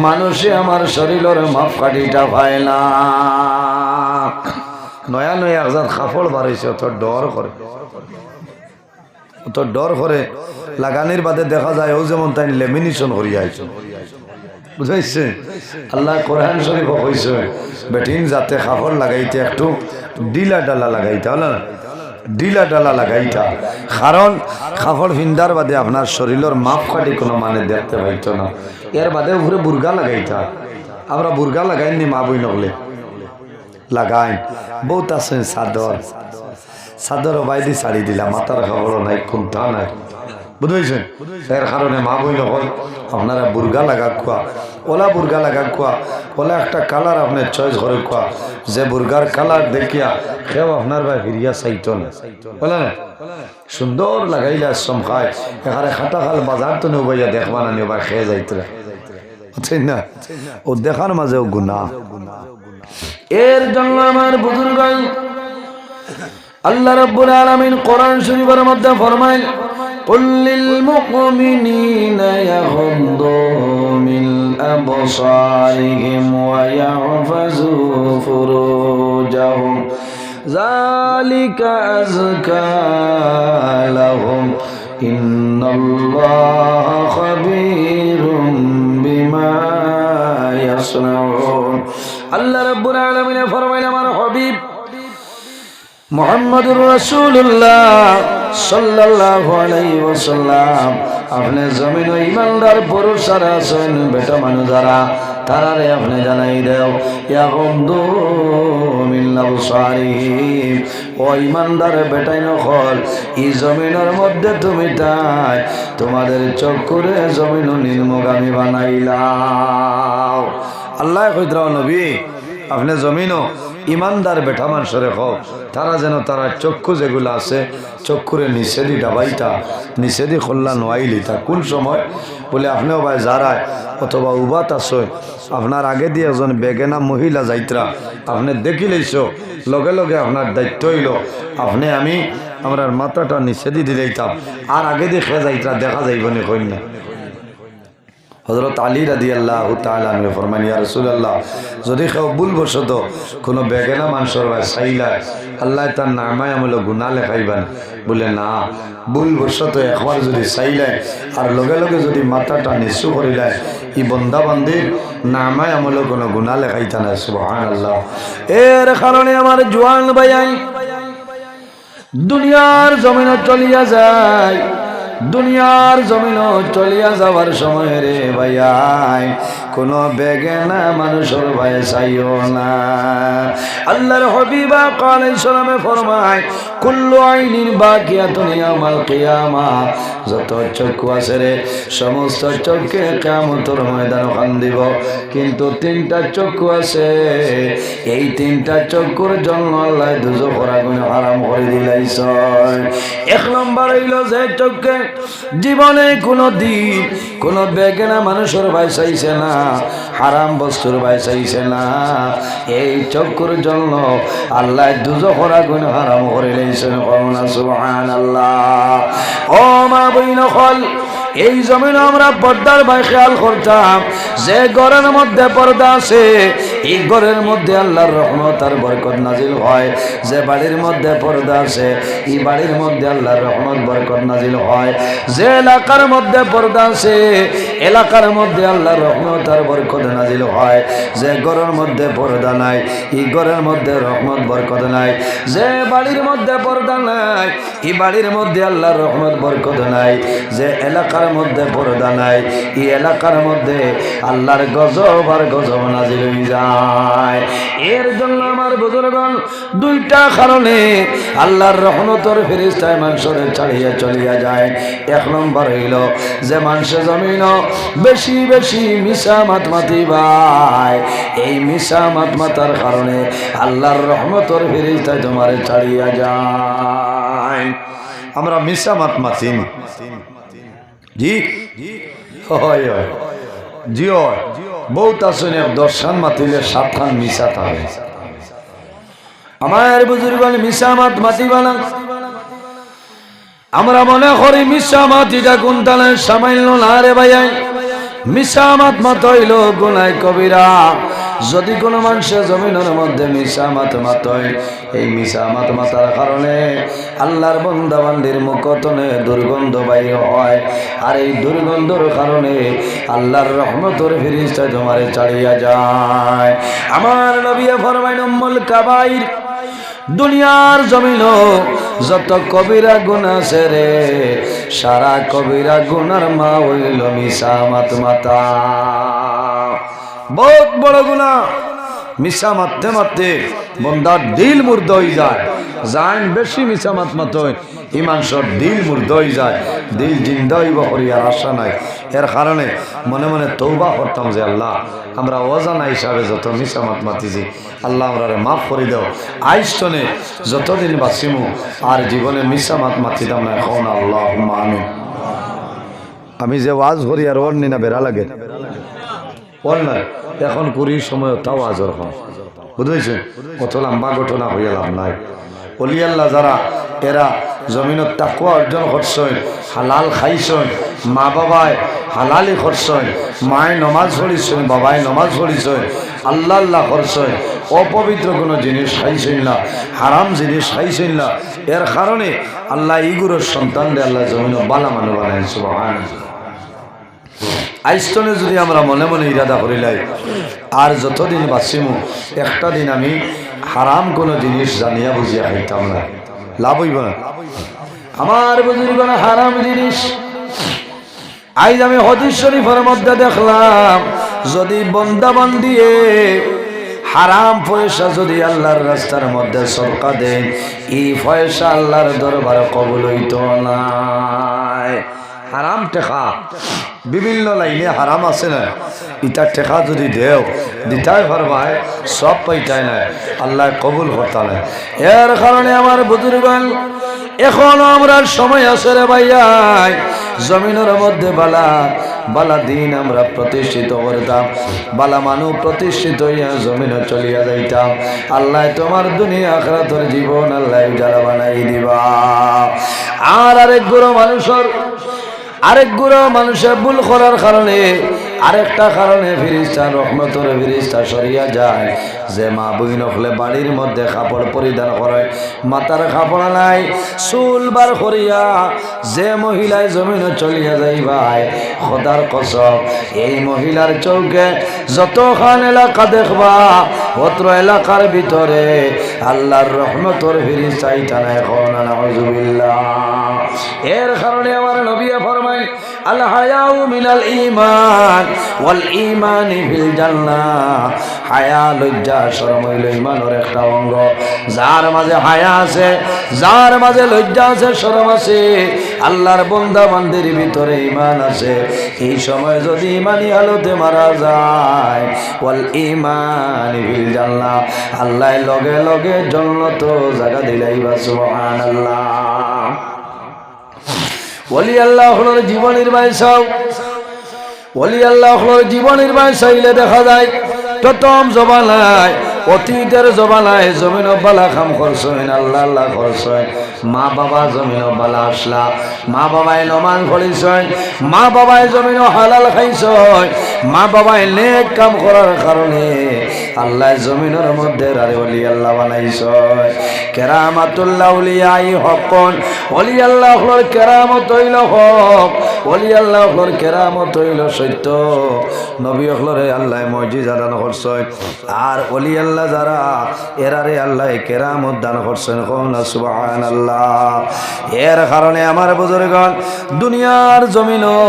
মানুষে আমার শরীরের মাপ কাটিটা পায় না। নয়া নয়া একজন কাপড় বাড়াইছে, অত ডর করে, অত ডর করে লাগানির বাদে দেখা যায় ও যেমন তাই লেমিনেশন করিয়া আইছে, বুঝাইছে? আল্লাহ কোরআন শরীফ কইছে বেটিন যাতে কাপড় লাগাইতে একটু ডিলা ডালা লাগাইতে, হল না? ডিলা ডালা লাগাইতা, কারণ কাপড় ভিন্দার বাদে আপনার শরীরের মাপ কাটি কোনো মানে দেখতে পাইতো না। এর বাদে উপরে বুর্গা লাগাইতা, আমরা বুর্গা লাগাইনি মা বই নগলে লাগাই। বহুত আছে চাদর, চাদর বাইদি ছাড়ি দিলাম, মাথার কাপড় নাই, কুন্থা নাই, বুঝেছেন? এর কারণে মা বই নকল আপনারা বুর্গা লাগা খোয়া, ওলা বুর্গা লাগা খোয়া, ওলা একটা কালার আপনার চয়েস করে খোয়া, যে বুর্গার কালার দেখিয়া কেউ আপনার ভাই ফিরিয়া চাইতো না, বলে না? সুন্দর লাগাইলে চমকায়, এখানে খাটা খাল বাজার তো নেবাইয়া দেখবা না, নেবা খেয়ে যাইতে না, ও দেখার মাঝেও গুনাহ। এর জন্য আমার বুজুর্গ আল্লাহ রাব্বুল আলামিন কোরআন শরীফের মধ্যে ফরমায় قل للمؤمنين يغضوا من أبصارهم ويحفظوا فروجهم ذلك أزكى لهم إن الله خبير بما يصنعون الله رب العالمين فرمائے আমার হাবিব মুহাম্মদুর রাসূলুল্লাহ সাল্লাল্লাহু আলাইহি ওয়াসাল্লাম আপনি জমিন ও ইমানদার পুরুষ যারা আছেন বেটা মানুষ যারা তারারে আপনি জানাই দাও ইয়াগুদু মিন আবসারিহিম ও ইমানদার বেটাই নখল এই জমিনের মধ্যে তুমি তাই তোমাদের চক্ষুরে জমিন নির্মগামী বানাইলাও আল্লাহ কইরা নবী আপনি জমিনও ইমানদার বেটা মানুষরে হোক তারা যেন তারা চক্ষু যেগুলো আছে চক্ষুরে নিষেধি ডাবাইতা নিষেধি খোল্লা নোয়াইলি তা কোন সময় বলে আপনিও ভাই যারায় অথবা উবাত আসো আপনার আগে দিয়ে একজন বেগেনা মহিলা যাইত্রা আপনি দেখিলেইছ লগে লগে আপনার দায়িত্ব হইল আপনি আমরা মাথাটা নিষেধি দিলেইতাম আর আগে দিয়ে খেয়ে যাইত্রা দেখা যাইব নি কন্যা হযরত আলী রাদিয়াল্লাহু তাআলা আনহু ফরমান ইয়া রাসূলুল্লাহ যদি কেউ ভুলবশত কোনো বেগানা মানুষের ভাই চাইলা আল্লাহ তার নামায় আমল গুনাহ লেখাইবেন বলে না ভুলবশত একবার যদি চাইলে আর লগে লগে যদি মাথাটা নিচু করিলে ই বন্দা বান্দির নামায় আমল কোনো গুনাহ লেখাইতা না সুবহানাল্লাহ এর কারণে আমার জওয়ান ভাই দুনিয়ার জমিনে চলিয়া যায় দুনিয়ার জমিন চলিয়া যাওয়ার সময় রে ভাইয়াই কোনো বেগেনা মানুষের ভাই চাইও না আল্লাহর হাবিব আলাইহিস সালামে ফরমায় কুল্লু আইনিন বাকিয়াতুন ইয়াউমাল কিয়ামা যত চক্ষু আছে রে সমস্ত চক্ষে কিয়ামতের ময়দানে খান দিব কিন্তু তিনটা চক্ষু আছে এই তিনটা চক্ষুর জন্য আল্লাহ দুজখের আগুন হারাম করে দিলাইছে এক নম্বর হইল যে চক্ষে জীবনে কোনো দিন কোনো বেগেনা মানুষের ভাই চাইছে না হারাম বস্তুর ভাই চাইছে না এই চক্ষুর জন্য আল্লাহ দুজখের আগুন হারাম করে দিয়েছেন সুবহানাল্লাহ ও মা বইন হল এই জমিন আমরা পর্দার ভাই খেয়াল করতাম যে ঘরের মধ্যে পর্দা আছে এই ঘরের মধ্যে আল্লাহর রহমত আর বরকত নাজিল হয় যে বাড়ির মধ্যে পর্দা আছে এই বাড়ির মধ্যে আল্লাহর রহমত বরকত নাজিল হয় যে এলাকার মধ্যে পর্দা আছে এলাকার মধ্যে আল্লাহর রহমত আর বরকত নাজিল হয় যে ঘরের মধ্যে পর্দা নাই এই ঘরের মধ্যে রহমত বরকত নাই যে বাড়ির মধ্যে পর্দা নাই এই বাড়ির মধ্যে আল্লাহর রহমত বরকত নাই যে এলাকার মধ্যে পর্দা নাই এই এলাকার মধ্যে আল্লাহর গজব আর গজব নাজিল হয়ে যায় এর জন্য আমার বুজুর্গগণ দুইটা কারণে আল্লাহর রহমতের ফেরেশতায় মানুষের ছাড়িয়ে চলিয়া যায় এক নম্বর হইল যে মানুষের জমিন বেশি বেশি মিশা মাতমাতি ভাই এই মিশা মাতমাতার কারণে আল্লাহর রহমতের ফেরেশতায় তোমার ছাড়িয়া যায় আমরা মিশা মাতমাতি জি হয় জি হয় বহুত আসনে দর্শন মাতিলে সাতখান মিশা থাকে আমার বুজুর্গ মিশা মাতি বানা আমরা মনে করি মিশা মাতিটা কোন তালে সামান্য না রে ভাইয়াই মিশা মাত হইল গুনাহ কবিরা যদি কোনো মানুষের জমিনের মধ্যে মিশা মাত হয় এই মিশা মাতার কারণে আল্লাহর বান্দা বান্দির মুখতনে দুর্গন্ধ বাইর হয় আর এই দুর্গন্ধর কারণে আল্লাহর রহমতের ফেরেশতা তোমারে ছাড়িয়া যায় আমার নবী ফরমায় উম্মুল কাবাইর দুনিয়ার জমিন যত কবিরা গুনাহ আছে রে সারা কবিরা গুনার মা হইল মিশা মাতা বহুত বড় গুনাহ মিশা মারতে মারতে বন্দার দিল মুর্দা হয়ে যায় জান বেশি মিশা মাত হয় ইমানসর দিল মুর্দা হয়ে যায় দিল জিন্দা হইব করিয়ার আশা নাই এর কারণে মনে মনে তৌবা করতাম যে আল্লাহ আমরা অজানা হিসাবে যত মিশা মাতিছি আল্লাহ আমরা মাফ করে দাও আইসনে যতদিন বাঁচিমু আর জীবনে মিশা মাতিতাম না এখন আল্লাহ আমিন আমি যে ওয়াজ করি আর ওর নিনা বেড়া লাগে ওর নয় এখন কুড়ির সময় তাও আজর হয় বুঝেছেন কত লম্বা ঘটনা হইয়া লাভ নাই অলি আল্লাহ যারা এরা জমিনত তাকওয়া অর্জন করছেন, হালাল খাইছেন, মা বাবায় হালালি করছেন, মায় নমাজ পড়িছেন, বাবায় নমাজ পড়িছেন, আল্লাহ আল্লাহ করছেন, অপবিত্র কোনো জিনিস খাইছেন না, হারাম জিনিস খাইছেন না। এর কারণে আল্লাহ ইগুরের সন্তানদের আল্লাহ জমিন বালা মানুষ বানায়। সুবহানাল্লাহ। আইস্তনে যদি আমরা মনে মনে ইরাদা করিলাই আর যতদিন বাঁচিমু একটা দিন আমি হারাম কোনো জিনিস জানিয়া বুঝিয়া খাইতাম না, লাভ হইব না। আমার বুঝিব না হারাম জিনিস। আজ আমি হাদিস শরীফের মধ্যে দেখলাম, যদি বন্দাবান দিয়ে হারাম পয়সা যদি আল্লাহর রাস্তার মধ্যে সরকা দেন, এই পয়সা আল্লাহর দরবারে কবুল হইত না। হারাম টেকা বিভিন্ন লাইনে হারাম আছে না, ইটা টেকা যদি দেও দিতাই পারবাই, সব পাইতাই না, আল্লাহ কবুল করতে না। এর কারণে আমার বুজুর্গণ এখন আমরা সময় আছে রে ভাইয়াই, জমিনের মধ্যে বালা বালা দিন আমরা প্রতিষ্ঠিত করতাম, বালা মানুষ প্রতিষ্ঠিত হইয়া জমিনে চলিয়া যাইতাম। আল্লাহ তোমার দুনিয়া আখিরাতের জীবন আল্লাহ যারা বানাই দিবা। আর আরেক গুরু মানুষের ভুল করার কারণে আরেকটা কারণে ফিরিস্তা রহমতের ফিরিস্তা সরিয়া যায়। যে মা বইন হলে বাড়ির মধ্যে কাপড় পরিধান করে, মাথার কাপড় নাই, চুল বার করিয়া যে মহিলায় জমিনে চলিয়া যাইবাই, খোদার কসম এই মহিলার চৌকে যতখান এলাকা দেখবা অত্র এলাকার ভিতরে আল্লাহর রহমতের ফিরিস্তা ইটানা এখন নাউজুবিল্লাহ। এর কারণে আমার নবী ফরমায়, আল হায়াউ মিনাল ঈমান ওয়াল ঈমানি ফিল জান্নাহ। হায়া লজ্জা শরম হইল ঈমানের একটা অঙ্গ। যার মাঝে হায়া আছে, যার মাঝে লজ্জা আছে, শরম আছে, আল্লাহর বান্দা বান্দির ভিতরে ঈমান আছে, এই সময় যদি ঈমানি হালতে মারা যায়, ওয়াল ঈমানি ফিল জান্নাহ, আল্লাহ লগে লগে জান্নাত জায়গা দিলাইবা। সুবহানাল্লাহ। ওলি আল্লাহ হলোর জীবনের বাইসাও, ওলি আল্লাহ হলোর জীবনের বাইসাইলে দেখা যায় প্রথম জবানায়, অতীতের জবানায় জমিন বালা খাম করছেন, আল্লাহ আল্লাহ করছেন, মা বাবা জমিন বালা আসলা, মা বাবায় নমান পড়িছেন, মা বাবায় জমিন হালাল খাইছেন, মা বাবায় নেক কাম করার কারণে আল্লাহ জমিনের মধ্যে আরে ওলি আল্লাহ বানাইছেন। কেরামাতুল্লাহ উলিয়াই হকন, ওলি আল্লাহ হলোর কেরামত হইল হক, ওলি আল্লাহ হলোর কেরামত হইল সত্য, নবী হলরে আল্লাহ মুজিজা দান করছেন। আর ওলি আল্লাহ যারা এরারে আল্লাহ কেরামত দান করছেন। সুবহানাল্লাহ। এর কারণে আমার বুজুর্গণ দুনিয়ার জমিনও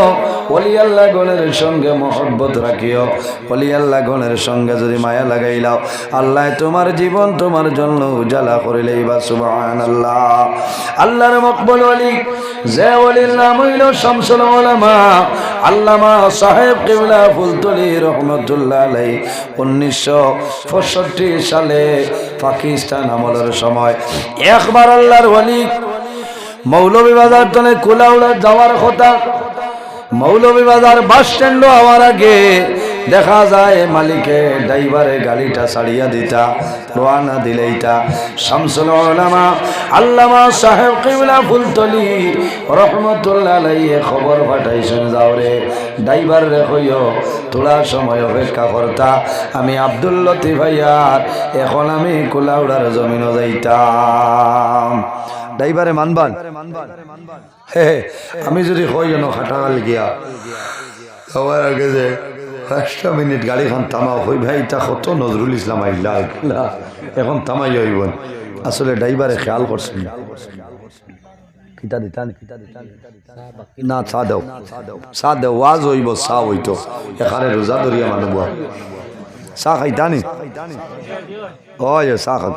ওলি আল্লাহ গণের সঙ্গে মহব্বত রাখিও, ওলি আল্লাহ গণের সঙ্গে যদি মায়া লাগাইলাও, আল্লাহ তোমার জীবন তোমার জন্য উজালা করিলেই বা। সুবহানাল্লাহ। আল্লাহর মকবুল ওলি, যে ওলির নাম হইল শামসুল উলামা আল্লামা সাহেব কিবলা ফুলতলি রহমতুল্লাহ আলাইহি। 1965 সালে পাকিস্তান আমলের সময় একবার আল্লাহর ওলি মৌলভীবাজার তলে কুলাউড়া যাওয়ার কথা, মৌলভীবাজার বাস স্ট্যান্ড হওয়ার আগে দেখা যায় মালিকে ড্রাইভারে গাড়িটা ছাড়িয়া দিতা, রওনা দিলেইটা শামসুল উলামা আল্লামা সাহেব কিবলা ফুলতলি রহমতুল্লাহ আলাইহি খবর পাঠাইছেন, যাও রে ড্রাইভার রে কইও তোলা সময় অপেক্ষা করতা, আমি আব্দুল লতিফ ভাইয়ার এখন আমি কুলাউড়ার জমিনও যাইতাম। ড্রাইভারে মানবান, হে আমি যদি কই যেন খাটাগাল গিয়া সবার আগে যে 5 মিনিট গাড়িখান থামাও, হই ভাই তা কত নজরুল ইসলাম আইলা এখন থামাই হইব, আসলে ড্রাইভারে খেয়াল করছেন না। কিতা দিতান না চা দেও, চা দেও, ওয়াজ হইব, চা হইতো, এখানে রোজা ধরিয়া মানুষ চা খাইতানি, ওই চা খাও,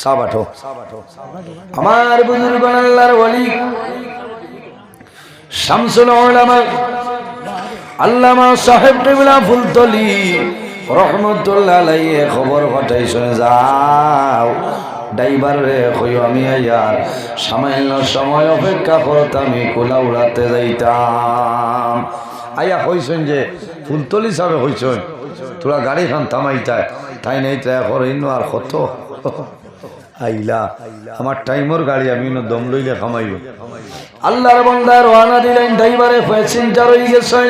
চা বাঠো। আমার বুজুর্গ আল্লাহর ওলি শামসুল উলামা আল্লামা সাহেব কিবলা ফুলতলি রহমতুল্লাহ আলাইহি খবর পাঠাইছেন, যাও ড্রাইভার রে কইও আমি আইয়ার সামান্য সময় অপেক্ষা করতাম, আমি কুলাউড়াতে যাইতাম। আইয়া কইছেন যে ফুলতলি সাহেব কইছেন তোরা গাড়ি খান থামাইতাই, তাই নাই তাই করিন আর কত আইলা আমার টাইমর গাড়ি আমি দম লইলে খামাইব আল্লাহর বান্দা রওনা দিলেন ড্রাইভারে প্যাসেঞ্জার হয়ে গেছে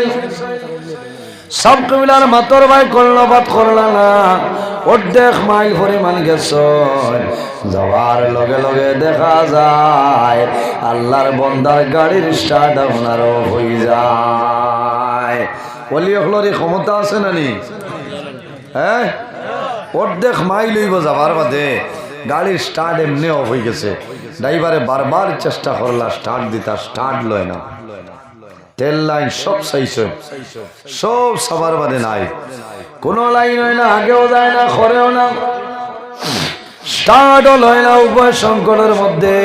সব কবিলার মাতর ভাই কর্ণপাত করলা না অর্ধেক মাইল পরিমাণ গেছে যাওয়ার লগে লগে দেখা যায় আল্লাহর বান্দার গাড়ির স্টার্ট আপনারও হয়ে যায় বলি হলরি ক্ষমতা আছে নানি হ্যাঁ অর্ধেক মাইল হইব যাবার বাদে গাড়ির স্টার্ট এমনি অফ হয়ে গেছে ড্রাইভারে বারবার চেষ্টা করলা স্টার্ট দিতা স্টার্ট লয় না তেল লাইন সব চাইছে সব সবার বাদে নাই কোনো লাইন হয় না আগেও যায় না খরেও না স্টার্টও লয় না উভয় সংকটের মধ্যে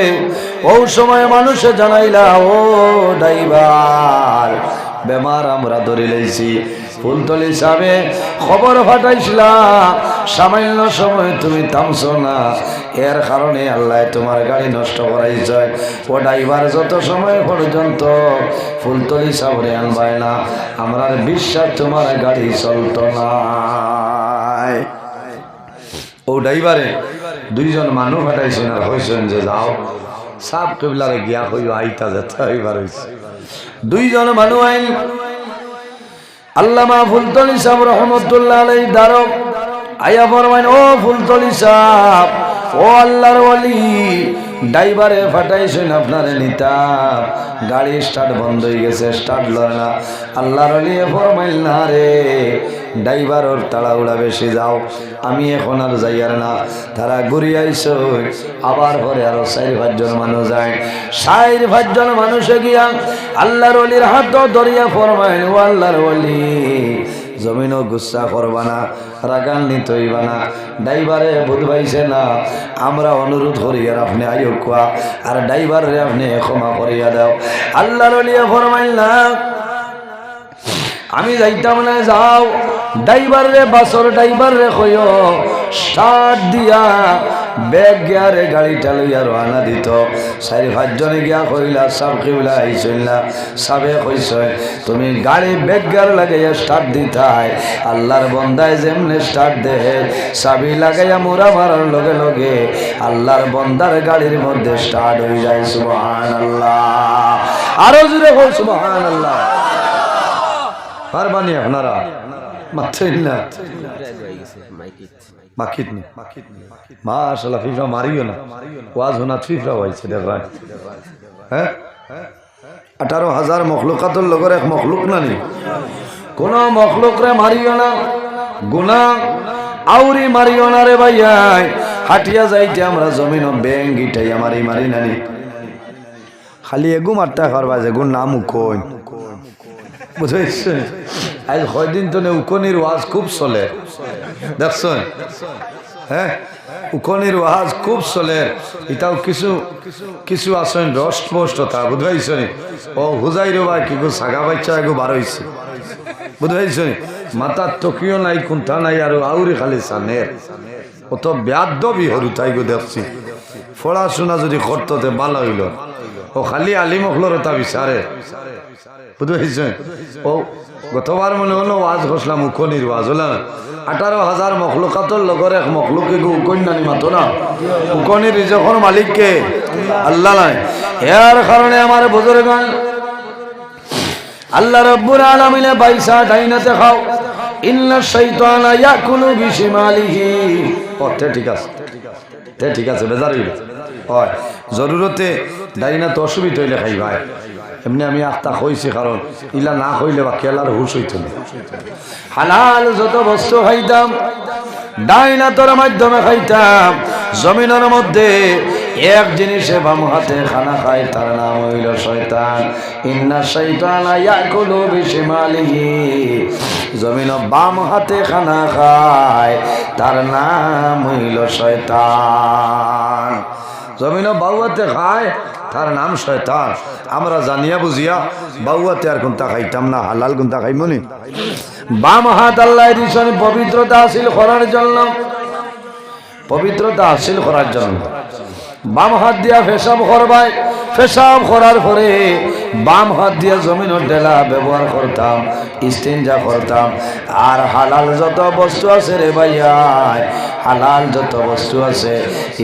ওই সময় মানুষে জানাইলা ও ড্রাইভার বেমার আমরা ধরে লইছি ফুলতলি সাবে খবর ফাটাইছিলা সামান্য সময় তুমি থামছো না এর কারণে আল্লাহ তোমার গাড়ি নষ্ট করাইছে ও ড্রাইভার যত সময় পর্যন্ত ফুলতলি সাবরে আনবাই না আমরার বিশ্বাস তোমার গাড়ি চলতো না ও ড্রাইভারে দুইজন মানুষ ফাটাইছেন আর হয়েছেন যে যাও সাপ কেবলারে গিয়া হইব আইতা যেতে হইবার হয়েছে দুইজন মানুষ আইন আল্লামা ফুলতলি সাহেব রহমতুল্লাহ আলাইহি দারক আয়া ফরমাইন ও ফুলতলি সাহেব ও আল্লাহর ওলি ড্রাইভারে ফাটাইছেন আপনারে নিতাম গাড়ি স্টার্ট বন্ধ হয়ে গেছে স্টার্ট লয় না আল্লাহর ওলি ফরমাইল না রে ড্রাইভারর তাড়াহুড়া বেশি যাও আমি এখন আর যাইয়ার না তারা ঘুরি আইস আবার পরে আরো 4-5 জন মানুষ যায় 4-5 জন মানুষে গিয়া আল্লাহর ওলির হাত ধরিয়া ফরমাইল ও আল্লাহর ওলি জমিনও গুচ্ছা করবা না রাগান্বিত হইবা না ড্রাইভারে বুঝবাইছে না আমরা অনুরোধ করি আর আপনি আইও কোয়া আর ড্রাইভারে আপনি ক্ষমা করিয়া দাও আল্লাহর ওলি ফরমাইল না আমি যাইতাম না যাও ড্রাইভার রে বাসর ড্রাইভার রে কইও স্টার্ট দিয়া ব্যাগ গিয়ারে গাড়িটা লইয়া রওনা দিত 4-5 জনে গিয়া কইলা সব কিবলা আইছিল না সবে কইছে তুমি গাড়ি ব্যাগ গিয়ার লাগাইয়া স্টার্ট দিতাই আল্লাহর বান্দায় যেমনে স্টার্ট দে চাবি লাগাইয়া মোরা মারার লগে লগে আল্লাহর বান্দার গাড়ির মধ্যে স্টার্ট হয়ে যায় সুবহানাল্লাহ আরো জোরে বল সুবহানাল্লাহ পারবানি আপনারা মারছেন না মাকিত নি মাশাআল্লাহ ফিফা মারিও না ওয়াজ হোনা ফিফা হইছে দেখবেন হ্যাঁ 18,000 মখলুকাতের লগর এক মখলুক না নি কোন মখলুক রে মারিও না গুনাহ আউরি মারিও না রে ভাইয়া হাটিয়া যাইতে আমরা জমিন ব্যাঙ্গিটাই আমারই মারি নানি খালি এগু মারতে পারবা যে গুণ নাম কই বুঝাইছে আজ কয়দিন তো উকনির ওয়াজ খুব চলে দেখছেন হ্যাঁ উকনির ওয়াজ খুব চলে এটাও কিছু কিছু আছেন রষ্টমষ্টতা বুঝাইছে ও হুজাই রবা কি গো সাগা বাচ্চা এগো বার হইছে বুঝাইছে মাথার টকিও নাই কুন্থা নাই আর আউরি খালি সানের ও তো ব্যাধবি হরু তাই গো দেখছি পড়াশোনা যদি করতে ভালো হইল ও খালি আলিম হলর তা বিচারে বুঝতে ও গতবার মনে হলো ওয়াজ ঘোষলাম উকনির ওয়াজ হল 18,000 মখলুকাতর লগর এক মখলুকে উকন্যানি মাতো না উকনির যখন মালিককে আল্লাহ নাই এর কারণে আমার বুজুর্গান আল্লাহ রাব্বুল আলামিনে 22 ডাইনাতে খাও ইন্না শাইতানা ইয়াকুলু বিশিমালিহি ওতে ঠিক আছে ঠিক আছে বেজার হইল হয় জরুরতে ডাইনা তো অসুবিধা হইলে খাই ভাই এমনি আমি আখতা কইছি কারণ ইলা না কইলে বা কেলার হুশ হইত না হালাল যত বস্তু খাইতাম ডাইনা তোর মাধ্যমে খাইতাম জমিনের মধ্যে এক জিনিসে বাম হাতে খানা খায় তার নাম হইল শয়তান ইন্না শাইতানা ইয়াকুলু বিশিমালিহি জমিন বাম হাতে খানা খায় তার নাম হইল শয়তান জমিন বাউয়াতে খায় তার নাম শয়তান আমরা জানিয়া বুঝিয়া বাউয়াতে আর কোনটা খাইতাম না হালাল কোনটা খাইমনি বাম হাত আল্লাহ দিছেন পবিত্রতা হাসিল করার জন্য পবিত্রতা হাসিল করার জন্য বাম হাত দিয়া পেশাব করবাই, পেশাব করার পরে বাম হাত দিয়া জমিনের ডেলা ব্যবহার করতাম, ইস্তিনজা করতাম। আর হালাল যত বস্তু আছে রে ভাইয়াই, হালাল যত বস্তু আছে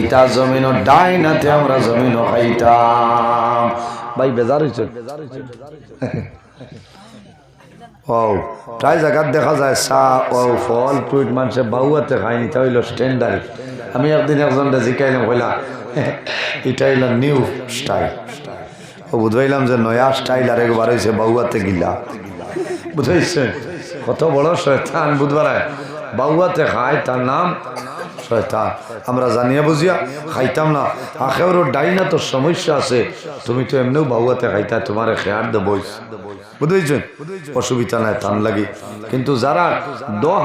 ইটা জমিনের ডাইনাতে আমরা জমিনও খাইতাম। ভাই বেজার হয়েছে ও প্রায় জায়গার দেখা যায় চা ও ফল ফ্রুট মানুষে বাউয়াতে খায়নি, তা হইল স্ট্যান্ডার্ড। আমি একদিন একজনটা জিকাইলাম, কইলাম এটা হইল নিউ স্টাইল। ও বুঝাইলাম যে নয়া স্টাইল আর একবার হয়েছে বাউয়াতে গিলা, বুঝাইছে কত বড় শয়তান। বুধবার বাউয়াতে খায়, তার নাম শয়তান। আমরা জানিয়া বুঝিয়া খাইতাম না। আখেরও ডাইনা তোর সমস্যা আছে, তুমি তো এমনিও বাউয়াতে খাইতা, তোমার খেয়ার দেবইস, বুঝেছেন? অসুবিধা নাই, টান লাগি। কিন্তু যারা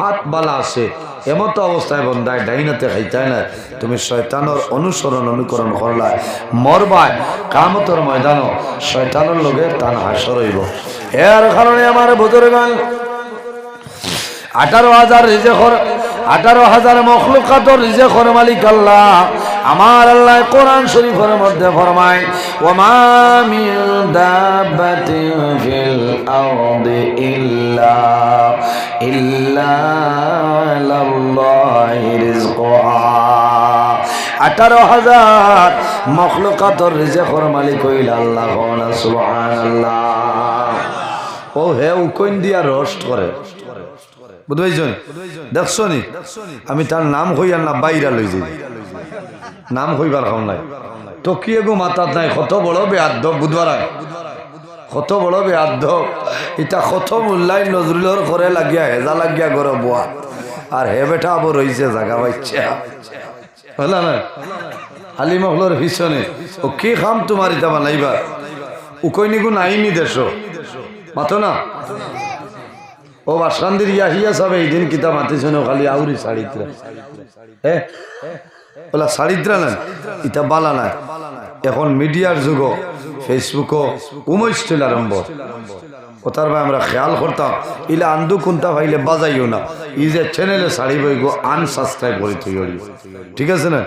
হাত বালা আছে এমতো অবস্থায় বন্ধায় ডাইনাতে খাইতায় না, তুমি শয়তানের অনুকরণ করলায় মরবায়, কামতর ময়দানও শয়তানের লগে টান হাসর হইব। এর কারণে আমার বুজুর্গান 18,000 রিজেকর, 18,000 মখলুকাতর রিজেকর মালিক আল্লাহ। আমার আল্লাহ কোরআন শরীফের মধ্যে ফরমায়, ওয়া মিন দাব্বাতিন ফিল আরদি ইল্লা লাল্লাহি রিজকুহা। 18,000 মখলুকাতর রিজেকর মালিক হইল আল্লাহ। সুবহানাল্লাহ। ও হে উকইন দিয়া রোস্ট করে, বুঝবেন? দেখছো নি আমি তার নাম হইয়ার না বাইরা লই যাই, নাম হইবার কাম নাই। তো কি এগো মাতাত নাই, কত বড় বেআদ্দ বুধবার, কত বড় বেআদ্দ। এটা কত মূল্যায় নজরুলের করে লাগিয়া হেজা লাগিয়া গড় বোয়া, আর হে বেটা আবার রইছে জাগা পাইছে হল না আলিমহলর পিছনে। ও কি খাম তোমার ইটা বানাইবার, উকইনিগু নাইনি দেশ মাতো না। ও বাসকান্দির ইয়াহিয়া সাহেব এই দিন কিতাব মাতিছে না, খালি আউরি শাড়িত্রা, হ্যাঁ ওলা শাড়িত্রা না, ইটা বালা নাই। এখন মিডিয়ার যুগ, ফেসবুকও উমৈষ্ঠল আরম্ভ। ওটার ভাই আমরা খেয়াল করতাম, ইলে আন্দু কোনটা ভাইলে বাজাইও না, ই যে চ্যানেলে শাড়ি বইগো আনসাবস্ক্রাইব করে তুই, ঠিক আছে না?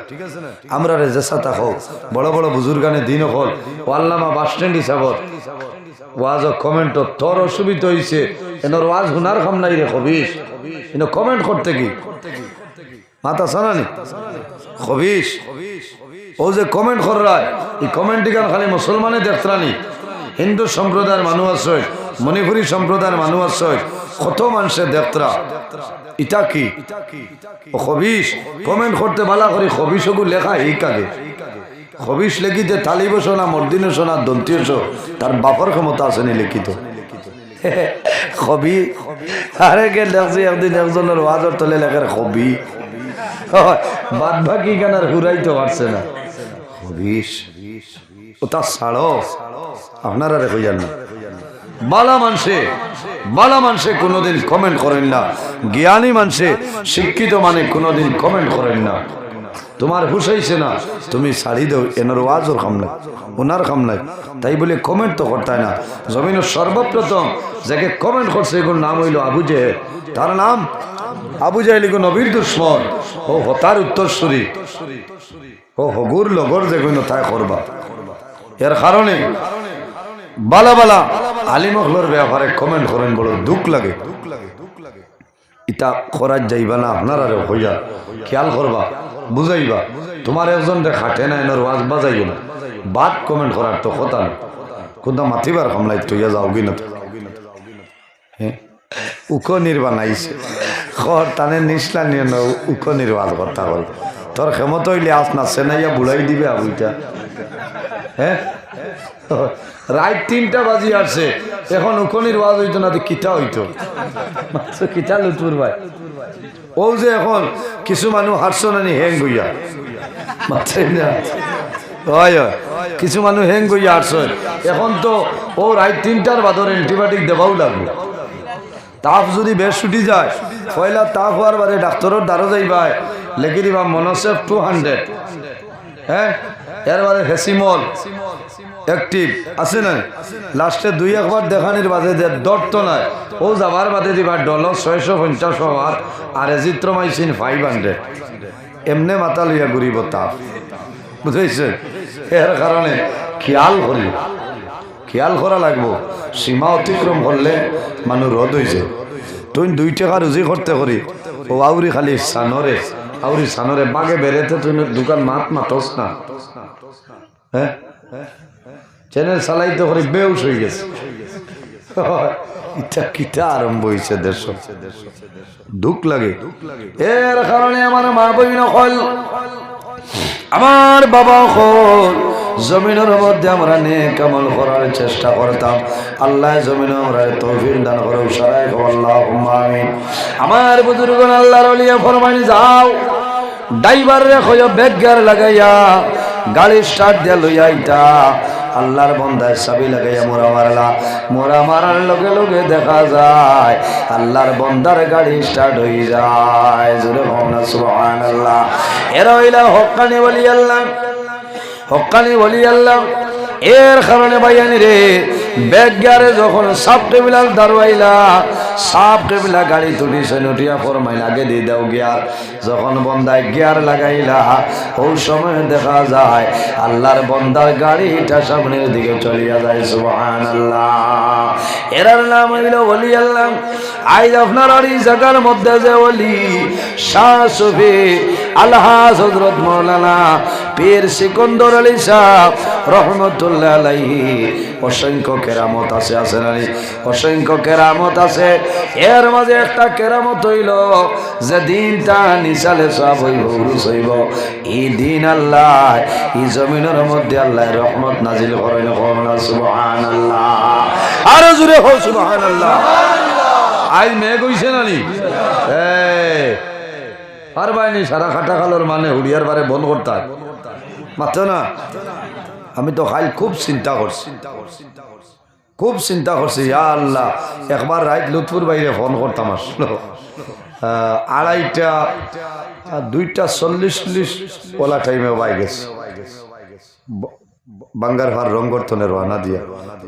আমরা রে জেসা থাকো বড় বড় বুজুর্গানে দিন হল, ও আল্লামা বাস স্ট্যান্ড হিসাবত ওয়াজ কমেন্ট তোর অসুবিধা হয়েছে, এনার ওয়াজ হুনার খাম নাই রে খবিস, এনে কমেন্ট করতে কি মাথা সানানি খবিস। ও যে কমেন্ট করায়, এই কমেন্ট গান খালি মুসলমানে দেখতানি, হিন্দু সম্প্রদায়ের মানুষ আছে, মণিপুরী সম্প্রদায়ের মানুষ আছে, কত মানুষের দেখতরা। ইটা কি ও খবিস কমেন্ট করতে বালা করি, খবিস ওগু লেখা এই কাগে খবিস লিখিতে তালি বসো না মর্দিন না দন্তীয় তার বাপর ক্ষমতা আসেনি লিখিত খবি। আরে কে দেখছি একদিন একজনের ওয়াজর তলে লেখার খবি, বাদ বাকি গানার হুরাইতে পারছে না খবিস। ও তা ছাড়ো, আপনারা রেখে যান না। বালা মানুষে কোনোদিন কমেন্ট করেন না, জ্ঞানী মানুষে শিক্ষিত মানে কোনোদিন কমেন্ট করেন না। তোমার হুসাইছে না, তুমি ছাড়ি দাও, এনার ওয়াজর খাম নাই, ওনার খাম নাই, তাই বলে কমেন্ট তো করতাই না। জমিনের সর্বপ্রথম যাকে কমেন্ট করছে এগুলোর নাম হইল আবু জেহেল। তার নাম আবু জেহেল, এগুলো নবীর দুশ্মন। ও হতার উত্তরসূরি, ও হগুর লগর যেগুলো তাই করবা। এর কারণে বালা বালা আলিমহলর ব্যাপারে কমেন্ট করেন, বড় দুঃখ লাগে। ইটা করার যাইবা না, আপনারা হইয়া খেয়াল করবা, বুঝাইবা। তোমার একজন খাটে না, এনার ওয়াজ বাজাইও না, বাদ কমেন্ট করার তো কথা না, কোনটা মাতিবার হামলাই তৈয়া যাও গি না। হ্যাঁ উক নির্বাণাইছে খর টানে নিসলা নিয়ে উক নির্বাণ করতে হল। তোর ক্ষমতা হইলে আস না সেনাইয়া বুড়াই দিবে আবুইটা। হ্যাঁ রাত 3টা বাজি আসছে, এখন উকনির ওয়াজ হইতো না, কিতা হইতো কিতা লুতুর ভাই। ও যে এখন কিছু মানুষ হারছো নানি হ্যাং গইয়া কিছু মানুষ হ্যাং গইয়া হারছো। এখন তো ও রাত 3টার বাদর অ্যান্টিবায়োটিক দেবাও লাগবে। তাপ যদি বেশ ছুটি যায়, পয়লা তাপ হওয়ার বাদে ডাক্তারের দ্বারা যাইবাই লেখি দিবা মনোসেফ 200, হ্যাঁ এর বাদে হেসিমল অ্যাক্টিভ আছে না, লাস্টে 2-1 বার দেখানির বাদে দর্ত নাই, ও যাবার বাদে দিবা ডল 650 হওয়ার আর এজিথ্রোমাইসিন 500। এমনে মাথা লইয়া ঘুরিব তাপ। বুঝেছেন? এর কারণে খেয়াল করা লাগবো। সীমা অতিক্রম করলে মানুষ রদ হয়েছে। তুই 2 টাকা রুজি করতে করি ও আউরি খালি সানরে বাগে বেড়েতে তুই দোকান মাতস না। হ্যাঁ, চ্যানেল চালাইতে করে বেউস হয়ে গেছে। কিটা আরম্ভ হয়েছে দেশ, দুঃখ লাগে। এর কারণে আমার মা বইন হল, আমার বাবা হল, জমিনের মধ্যে আমরা নেক আমল করার চেষ্টা করতাম। আল্লাহ জমিনে আমরা তৌফিক দান করো, সারাই আল্লাহুম্মা আমিন। আমার বুজুর্গগণ আল্লাহর ওলিয়া ফরমানি, যাও ড্রাইভার রে কইও ব্যাগ গিয়ার লাগাইয়া গাড়ি স্টার্ট দিয়া লইয়া আইতা। আল্লাহর বান্দায় চাবি লাগাইয়া মোরা মারার লগে লগে দেখা যায় আল্লাহর বান্দার গাড়ি স্টার্ট হয়ে যায়। জোরে বলুন না সুবহানাল্লাহ। এরা হইলা হক্কানি ওলি আল্লাহ। এর কারণে ভাইয়ানি রে, ব্যাগ গিয়ারে যখন সাব টেবিলার দাঁড়াইলা, সাব টেবিলা গাড়ি তুলিছে নটিয়া ফরমাইল আগে দিয়ে দাও গিয়ার। যখন বন্দায় গিয়ার লাগাইলা, ওই সময় দেখা যায় আল্লাহর বন্দার গাড়িটা সামনের দিকে চলিয়া যায়। সুবহানাল্লাহ। এরার নাম হইল ওলি আল্লাহ। আজ আপনার এই জায়গার মধ্যে যে ওলি, শাহ সুফি আলহাজ হযরত মাওলানা পীর সিকন্দর আলী সাহেব রহমতুল্লাহ আলাইহি, অসংখ্য কেরামত আছে না? অসংখ্য কেরামত আছে। এর মাঝে একটা কেরামত হইল যে দিনটা নিসালে সব হইব, উরুস হইব, এই দিন আল্লাহ এই জমিনের মধ্যে আল্লাহ রহমত নাজিল করেন। সুবহানাল্লাহ। আরো জোরে হোক সুবহানাল্লাহ। আজ মেঘ হইছে না নি? আর বাইনি সারা খাটা খালোর মানে হুড়িয়ার বারে বন্ধ করতে মাত্র না। আমি তো খাই খুব চিন্তা করছি ইয়া আল্লাহ। একবার রাত লুৎফুর বাইরে ফোন করতাম, আসলো 2:40 ওলা টাইমে বাই গেছে বাঙ্গার ভার রঙ্গরতনের রানা দিয়া।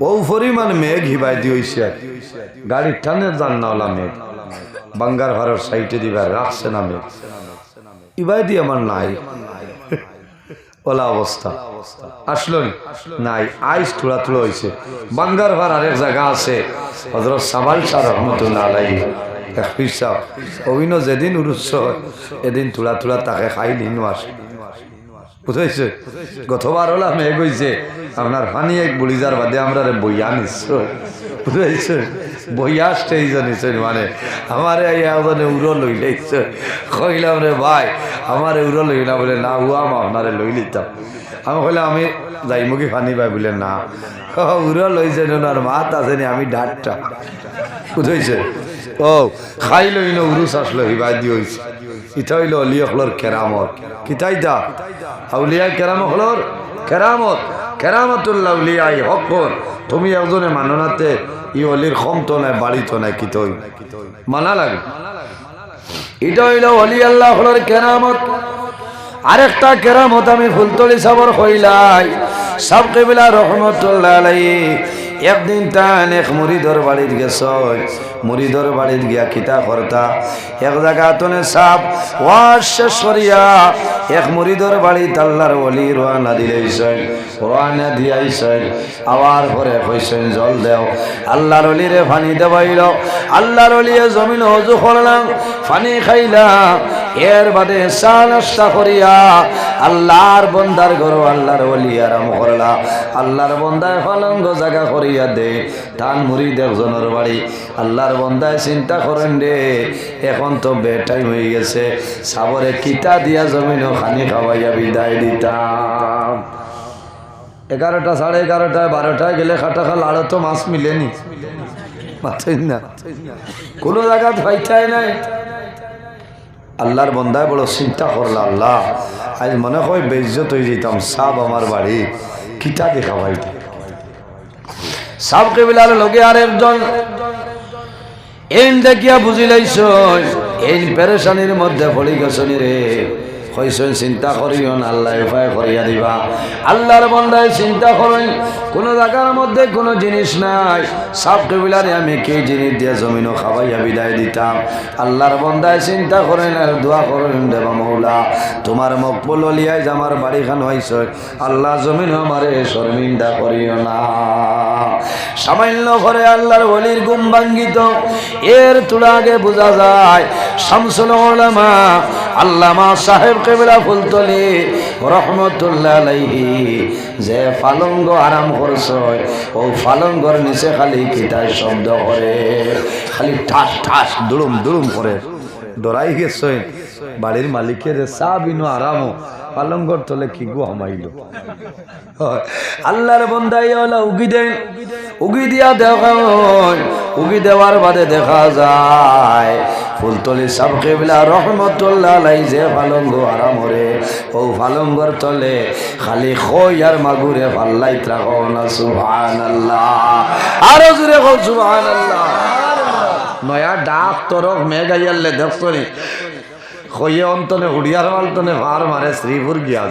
ও পরিমাণ মেঘ হিবাই দিয়েছে, গাড়ির টানের জান না ওলা মেঘ বাঙ্গার ভারের সাইটে দিবার রাখছে না মেঘ ইবাই দিয়ে আমার নাই ওলা অবস্থা। আসলো নাই, আইস তুলা হয়েছে। বাঙ্গার ভার আরেক জায়গা আছে, হযরত সাবাল শাহ রহমতুল্লাহ আলাইহি অভিন যেদিন উরুচ্ছ এদিন তুলা তাকে খাই নিন আসে। বুঝাইছে? গতবার হলা মেঘ হয়েছে আপনার ফানি এক বুড়িজার বাদে আমরা বইয়া নিশ্চয়। বুঝাইছে? বইয়া স্টেজ নিশ্চয়, মানে আমার উড়ো লই লাইছে। কইলাম রে ভাই আমার উড়ো লই না, বলে না উয়াম আপনারে লই লিতাম। আমি কইলাম আমি যাইমুখী ফানি পাই, বলে না উড়ো লইছে আর মাত আছে নি, আমি ডাটটা। বুঝাইছে? ও খাই লই না উরুস আসলো হিবাই দিয়ে হয়েছে। ইটা হইল অলিয়কলর কেরামত। কিতাইতা আউলিয়া কেরামকলর কেরামত, কেরামতুল্লাহ আউলিয়াই হকর। তুমি একজনে মাননাতে ই অলির কম তো নাই, বাড়ি তো নাই, কি তৈ মানা লাগে। এটা হইল অলি আল্লাহর কেরামত। আরেকটা কেরামত আমি ফুলতলি সাবর কইলাই সাব কেবিলা রহমতুল্লাহ আলাইহি। একদিন তান এক মুরিদর বাড়ির গেছ, মুরিদর বাড়ির গিয়া কিতা করতা, এক জায়গা তনে সাপ ওয়াজ শেষ করিয়া এক মুরিদর বাড়ি আল্লাহর ওলি রওনা দিলেছেন। রওনা দিয়াইছেন, আবার পরে কইছেন জল দেও। আল্লাহর ওলিরে পানি দেবাইল। আল্লাহর ওলিয়ে জমিন ওযু করলাম, পানি খাইলাম। এর বাদে চা নাস্তা করিয়া আল্লাহর বন্দার ঘর আল্লাহর ওলি আরাম করলা। আল্লাহর বন্দায় ফলঙ্গ জায়গা করিয়া দে তান মুরিদ একজনের বাড়ি। আল্লাহর বন্দায় চিন্তা করেন রে, এখন তো বেটাইম হয়ে গেছে, সাবরে কিতা দিয়া জমিন খানি খাওয়াইয়া বিদায় দিতাম। 11টা, 11:30, 12টায় গেলে খাটা খাল আরো তো মাছ মিলেনি, মাথায় না কোনো জায়গা পাইতাই নাই। আল্লাহর বন্দায় বড় চিন্তা করলা, আল্লাহ আজ মনে হয় বেইজ্জত হয়ে যেতাম, সাব আমার বাড়ি কিতা দেখা ভাইতে। সাব কেবিলার লগে আর একজন এন দেখিয়া বুঝিলাইছ এই পেরেশানির মধ্যে পড়ি গেছনি রে। কইছেন চিন্তা করিও না, আল্লাহ উপায় করিয়া দিবা। আল্লাহর বান্দায় চিন্তা করেন, কোনো জায়গার মধ্যে কোনো জিনিস নাই, সাপ কবিলারে আমি কি জিনিস দিয়ে জমিনও খাওয়াইয়া বিদায় দিতাম। আল্লাহর বান্দায় চিন্তা করেন আর দোয়া করেন, দেবা মৌলা তোমার মকবুল লিয়াই যে আমার বাড়িখান হয়েছে, আল্লাহ জমিন আমারে শর্মিন্দা করিও না। সামান্য করে আল্লাহর ওলির ঘুম ভাঙ্গিত, এর তুলা আগে বোঝা যায় শামসুল উলামা আল্লামা সাহেব কেবলা ফুলতলি রহমতুল্লাহ আলাইহি যে ফালঙ্গ আরাম করছে, ও ফালঙ্গর নিচে খালি কিতায় শব্দ করে, খালি ঠাস ঠাস দুড়ুম দুড়ুম করে। ডরাই গেছে বাড়ির মালিকের চা বিনো আরামও, পালঙ্গর তলে কি গো হামাইল। আল্লাহর বন্দাই ওলা উগি দেন, উগি দিয়া দেখা, উগি দেওয়ার বাদে দেখা যায় ফুলতলি সাহেব কেবলা রহমতুল্লাহ আলাইহি যে পালঙ্গ আরাম হরে, ও পালঙ্গর তলে খালি খই আর মাগুরে পাল্লাই রাখো না। সুবহানাল্লাহ, আরো জোরে কও সুবহানাল্লাহ। নয়া ডাক তরক মেঘাইয়ালে দেখছনি খইয়ে অন্তনে হুড়িয়ার অন্তনে ভার মারে শ্রীপুর গিয়া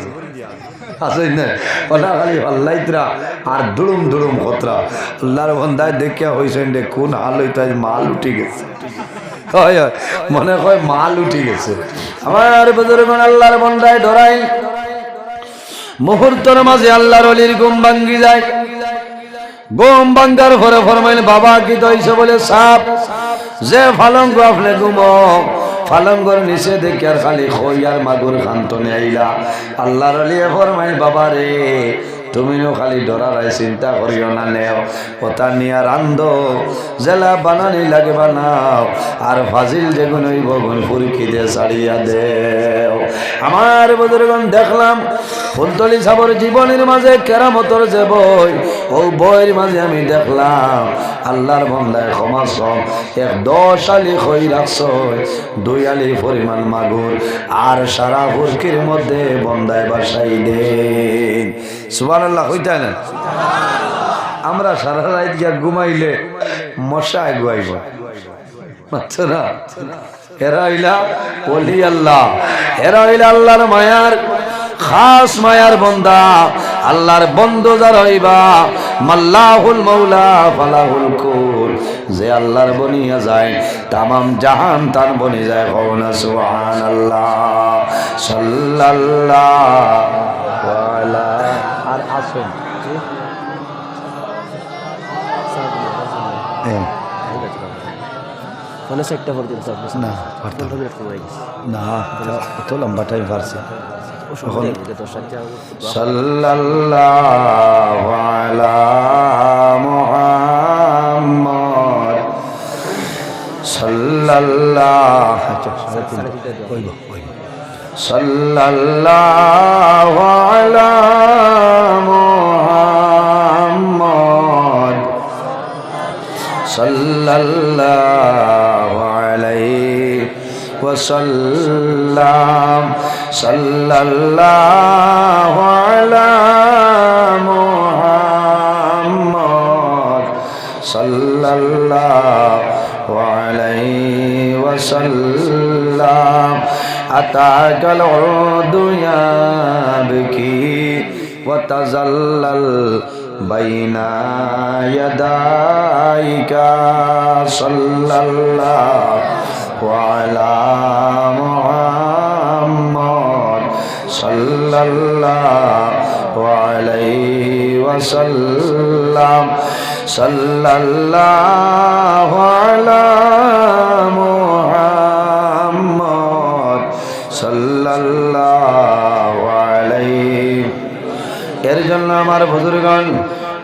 আছে না, ওটা খালি পাল্লাইতরা আর দুড়ুম দুড়ুম খতরা। আল্লাহর বন্দায় দেখিয়া হয়েছেন রে কোন হাল হইতে মাল উঠি গেছে, মনে হয় মাল উঠি গেছে। আমার বুজুর্গ আল্লাহর বন্দায় ধরাই মুহূর্তের মাঝে আল্লাহর ওলির ঘুম ভাঙ্গি যায়। ঘুম ভাঙ্গার পরে ফরমাইল বাবা কি হইছে বলে সাপ যে ফালঙ্গ আপনি ঘুমো, ফালঙ্গর নিচে দেখে আর খালি খই আর মাগুর খান্তনে আইলা। আল্লাহর ওলি ফরমাইল বাবা রে তুমিও খালি ডরারাই চিন্তা করিও না, নেও ওটা নিয়ে রান্ধ, জেলা বানানি লাগে বানাও, আর ফাজিল যেগুন ওই বগুন ফুরকি দিয়ে ছাড়িয়া দেও। আমার বুজুর্গণ দেখলাম ফুলতলি সাবর জীবনের মাঝে কেরামতর যে বই, ও বইয়ের মাঝে আমি দেখলাম আল্লাহর বন্দায় ক্ষমাসম ১০ আলি খই রাখছ, ২ আলি পরিমাণ মাগুর, আর সারা ফুরকির মধ্যে বন্দায় বাসাই দেন। সুবহানাল্লাহ হইতে না? আমরা সারা রাত গিয়া ঘুমাইলে মশা গুয়াইব আচ্ছা না, এরা হইলা ওলি আল্লাহ, এরা হইলা আল্লাহর মায়ার খাস মায়ার বন্দা। আল্লাহর বন্ধু যার হইবা মাল্লাহুল মাওলা ফালাহুল কুল, যে আল্লাহর বনিয়া যায় তামাম জাহান তার বনি যায়। কওনা সুবহানাল্লাহ সাল্লাল্লাহু আলা। আর আসুন না এত লম্বা টাইম পারছে। সাল্লাল্লাহু আলা মুহাম্মদ সাল্লাল্লাহু আলা মুহাম্মদ সাল্লাল্লাহু আলাইহি ওয়াসাল্লাম সাল্লাল্লাহু আলা মুহাম্মদ সাল্লাল্লাহু আলাইহি ওয়াসাল্লাম। আতাকাল উদুয়া বিকি ওয়া তাজাল্লাল বাইনা ইয়াদাইকা সাল্লাল্লাহু আলা মুহাম্মদ সাল্লাল্লাহু আলাইহি ওয়াসাল্লাম সাল্লাল্লাহু আলা মুহাম্মদ সাল্লাল্লাহু আলাইহি। এর জন্য আমার বুজুর্গণ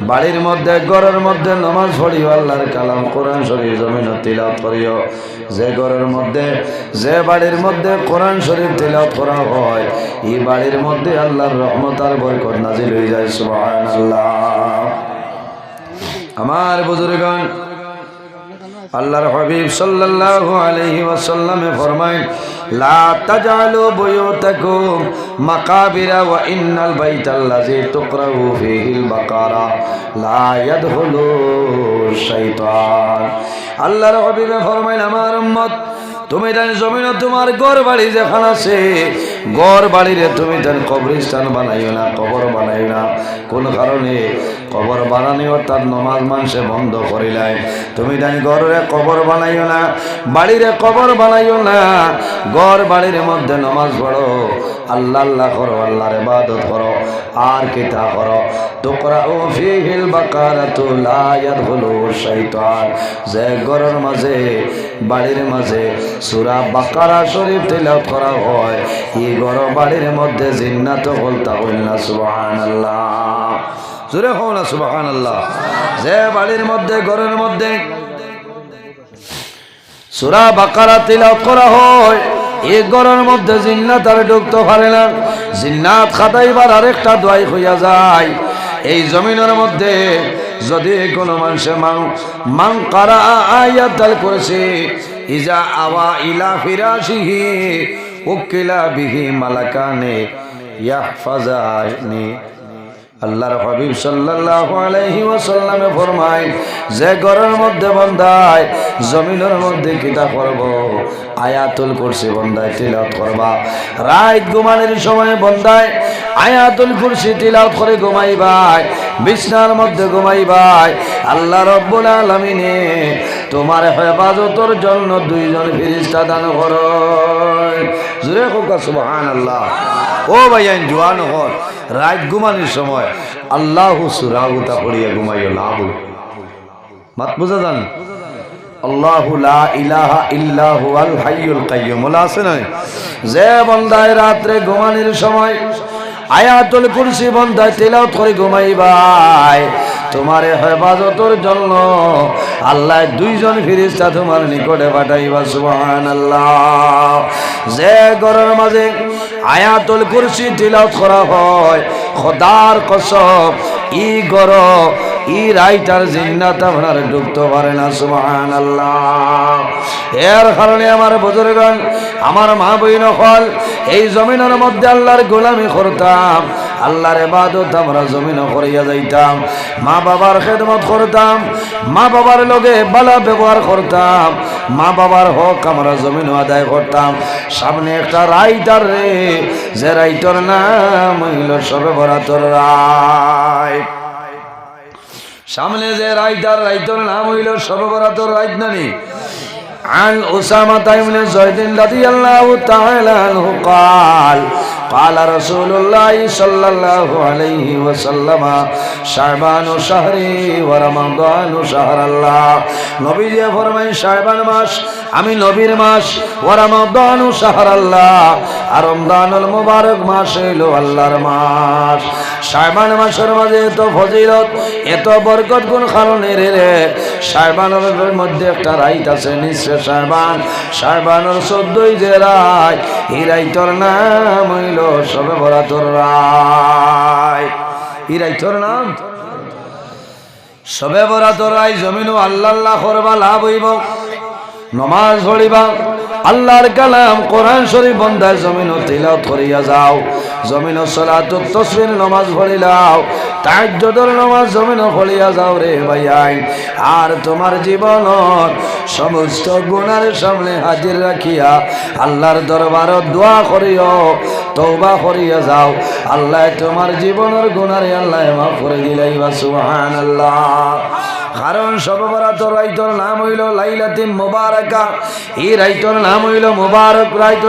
বাড়ির মধ্যে ঘরের মধ্যে নামাজ পড়িও, আল্লাহর কালাম কোরআন শরীফ জমিন তিলাওয়াত করিও। যে ঘরের মধ্যে যে বাড়ির মধ্যে কোরআন শরীফ তিলাওয়াত করা হয়, এই বাড়ির মধ্যে আল্লাহর রহমত আর বরকত নাজিল হয়ে যায়। সুবহানাল্লাহ। আমার বুজুর্গণ আল্লাহর হাবিব সাল্লাল্লাহু আলাইহি ওয়াসাল্লামে ফরমায় লা তাজালু বুয়ুতাকুম মাকাবিরা ওয়া ইন্নাল বাইতাল্লাযী তুকরাউ ফীহিল বাকারা লা ইয়াদখুলু শাইতান। আল্লাহর হাবিবে ফরমায় আমার উম্মত তুমি জানি জমিনে তোমার ঘর বাড়ি যেখানে আছে ঘর বাড়িরে তুমি তার কবরস্থান বানাইও না, কবর বানাইও না। কোন কারণে কবর বানানি অর্থাৎ নমাজ মানুষে বন্ধ করিলাই। তুমি তাই ঘরে কবর বানাইও না, বাড়িরে কবর বানাইও না। ঘর বাড়ির মধ্যে নমাজ পড়ো, আল্লাহ আল্লাহ করো, আল্লাহর ইবাদত করো। আর কিতা করো? তুকরাউ ফীহিল বাকারাতু লা ইয়াদখুলু শাইতান। যে ঘরের মাঝে বাড়ির মাঝে সূরা বাকারা শরীফ তেলাওয়াত করা হয়, এই ঘর বাড়ির মধ্যে জিন্নাত বলতা বলনা সুবহানাল্লাহ। জোরে হও না সুবহানাল্লাহ। যে বাড়ির মধ্যে ঘরের মধ্যে সূরা বাকারা তেলাওয়াত করা হয়, এই ঘরের মধ্যে জিন্নাত আর ঢুকতে পারে না। জিন্নাত খাতাইবার আরেকটা দোয়াই হইয়া যায়। এই জমিনের মধ্যে যদি কোনো মানুষে মান কারা আয়াতাল কুরসি ইজা আওয়া ইলা ফিরাশিহি উকিলা বিহি মালাকানে ইয়াহফাজানি। আল্লাহর হাবিব সাল্লাল্লাহু আলাইহি ওয়াসাল্লামে ফরমায়, যে ঘরের মধ্যে বান্দায় জমিনের মধ্যে কিতা করব, আয়াতুল কুরসি বান্দায় তিলাওয়াত করবা। রাত ঘুমানোর সময় বান্দায় আয়াতুল কুরসি তিলাওয়াত করে ঘুমাইবাই, বিছনার মধ্যে ঘুমাইবাই। আল্লাহ রাব্বুল আলামিনে তোমার হেফাজতের জন্য দুইজন ফেরেশতা দান করেন। জোরে হোক সুবহানাল্লাহ। ও ভাইয়ান জওয়ান হল, রাত ঘুমানোর সময় আল্লাহু সুরাউতা পড়িয়া ঘুমাইও না। মাত বুঝা যান? আল্লাহু লা ইলাহা ইল্লা হুয়াল হাইয়ুল কাইয়্যুম বলা আছে না? যে বান্দায় রাতে ঘুমানোর সময় আয়াতুল কুরসি বান্দায় তেলাওয়াত করে ঘুমাইবাই, তোমার হেফাজতের জন্য আল্লাহ দুইজন ফেরেশতা তোমার নিকটে পাঠাইবা। সুবহানাল্লাহ। যে ঘরের মাঝে আয়াতুল কুরসি তিলাওয়াত করা হয়, খোদার কসম ই ঘর ই রাইটার জিন্নাত আপনার ঢুকতে পারে না। সুবহানাল্লাহ। এর কারণে আমার বুজুর্গগণ, আমার মা বইন হল, এই জমিনের মধ্যে আল্লাহর গোলামি করতাম, আল্লাহর ইবাদত আমরা জমিনে করিয়া যাইতাম, মা বাবার খেদমত করতাম, মা বাবার লগে ভালো ব্যবহার করতাম, মা বাবার হক আমরা জমিনে আদায় করতাম। সামনে একটা রাইটার রে, যে রাইটার নাম হইল শবে বরাতর রাইট। সামনে যে রাইটার নাম হইল শবে বরাতর রাইট। নানি عن أسامة بن زيد رضي الله تعالى عنه قال قال رسول الله صلى الله عليه وسلم شعبان شهري ورمضان شهر الله। নবী যে ফরমায় শাবান মাস আমি নবীর মাস, ওয়া রমাদানু শাহরাল্লাহ, আর রমজানুল মুবারক মাস হইল আল্লাহর মাস। শাবান মাসের মাঝে এত ফজিলত, এত বরকত কোন কারণে রে? শাবানের মধ্যে একটা রাত আছে নিঃশ্বে শাবান, শাবানের 14 যে রাত, এই রাতের নাম হইল শবে বরাতর রাত। এই রাতের নাম শবে বরাতর রাত। জমিনও আল্লাহ আল্লাহ করবা, লাভ হইব, নমাজ পড়িবা, আল্লাহর কালাম কোরআন শরীফ বন্দায় জমিনও তিলাওয়াত করিয়া যাও, জমিনও সালাতুত তাসবিহ নামাজ পড়িলাও, তাহাজ্জুদের নামাজ জমিনও পড়িয়া যাও রে ভাইয়াই। আর তোমার জীবনের সমস্ত গুনার সামনে হাজির রাখিয়া আল্লাহর দরবারত দোয়া করিও, তওবা করিয়া যাও, আল্লাহ তোমার জীবনের গুনারে আল্লাহ মাফ করে দিলাইবা। সুবহানাল্লাহ। কারণ শবে বরাতর রাইতর নাম হইল লাইলাতুন মুবারাকা। এই রাইতর নাম হইল মুবারক রাইত,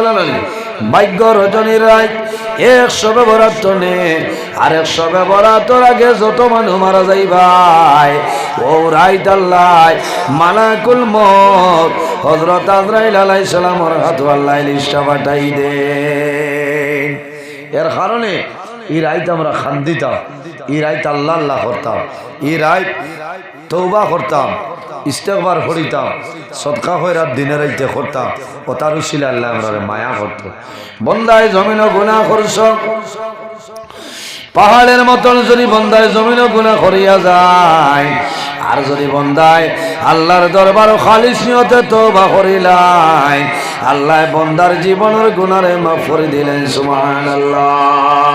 ভাগ্য রজনীর রাইত। এক শবে বরাত নে আর এক শবে বরাতর আগে যত মানুষ মারা যাইবাই, ও রাইত আল্লাহ মালাকুল মউত হযরত আজরাইল আলাইহিস সালামের হাতে আল্লাহ লিস্টা পাঠাই দে। এর কারণে এই রাইত আমরা খান্দিতাম, এই রাইত আল্লাহ আল্লাহ করতাম, এই রাইত তওবা করতাম, ইস্তেগফার করিতাম, সদকা খয়রাত দিনে রাইতে করতাম। ও তার উসিলা আল্লাহ আমরা মায়া করত। বন্দায় জমিনও গুনাহ করছ, পাহাড়ের মতন যদি বন্দায় জমিনও গুনাহ করিয়া যায়, আর যদি বন্দায় আল্লাহর দরবার খালিস নিয়তে তওবা করিলাই, আল্লাহ বন্দার জীবনের গুনারে মাফ করে দিলেন। সুবহানাল্লাহ।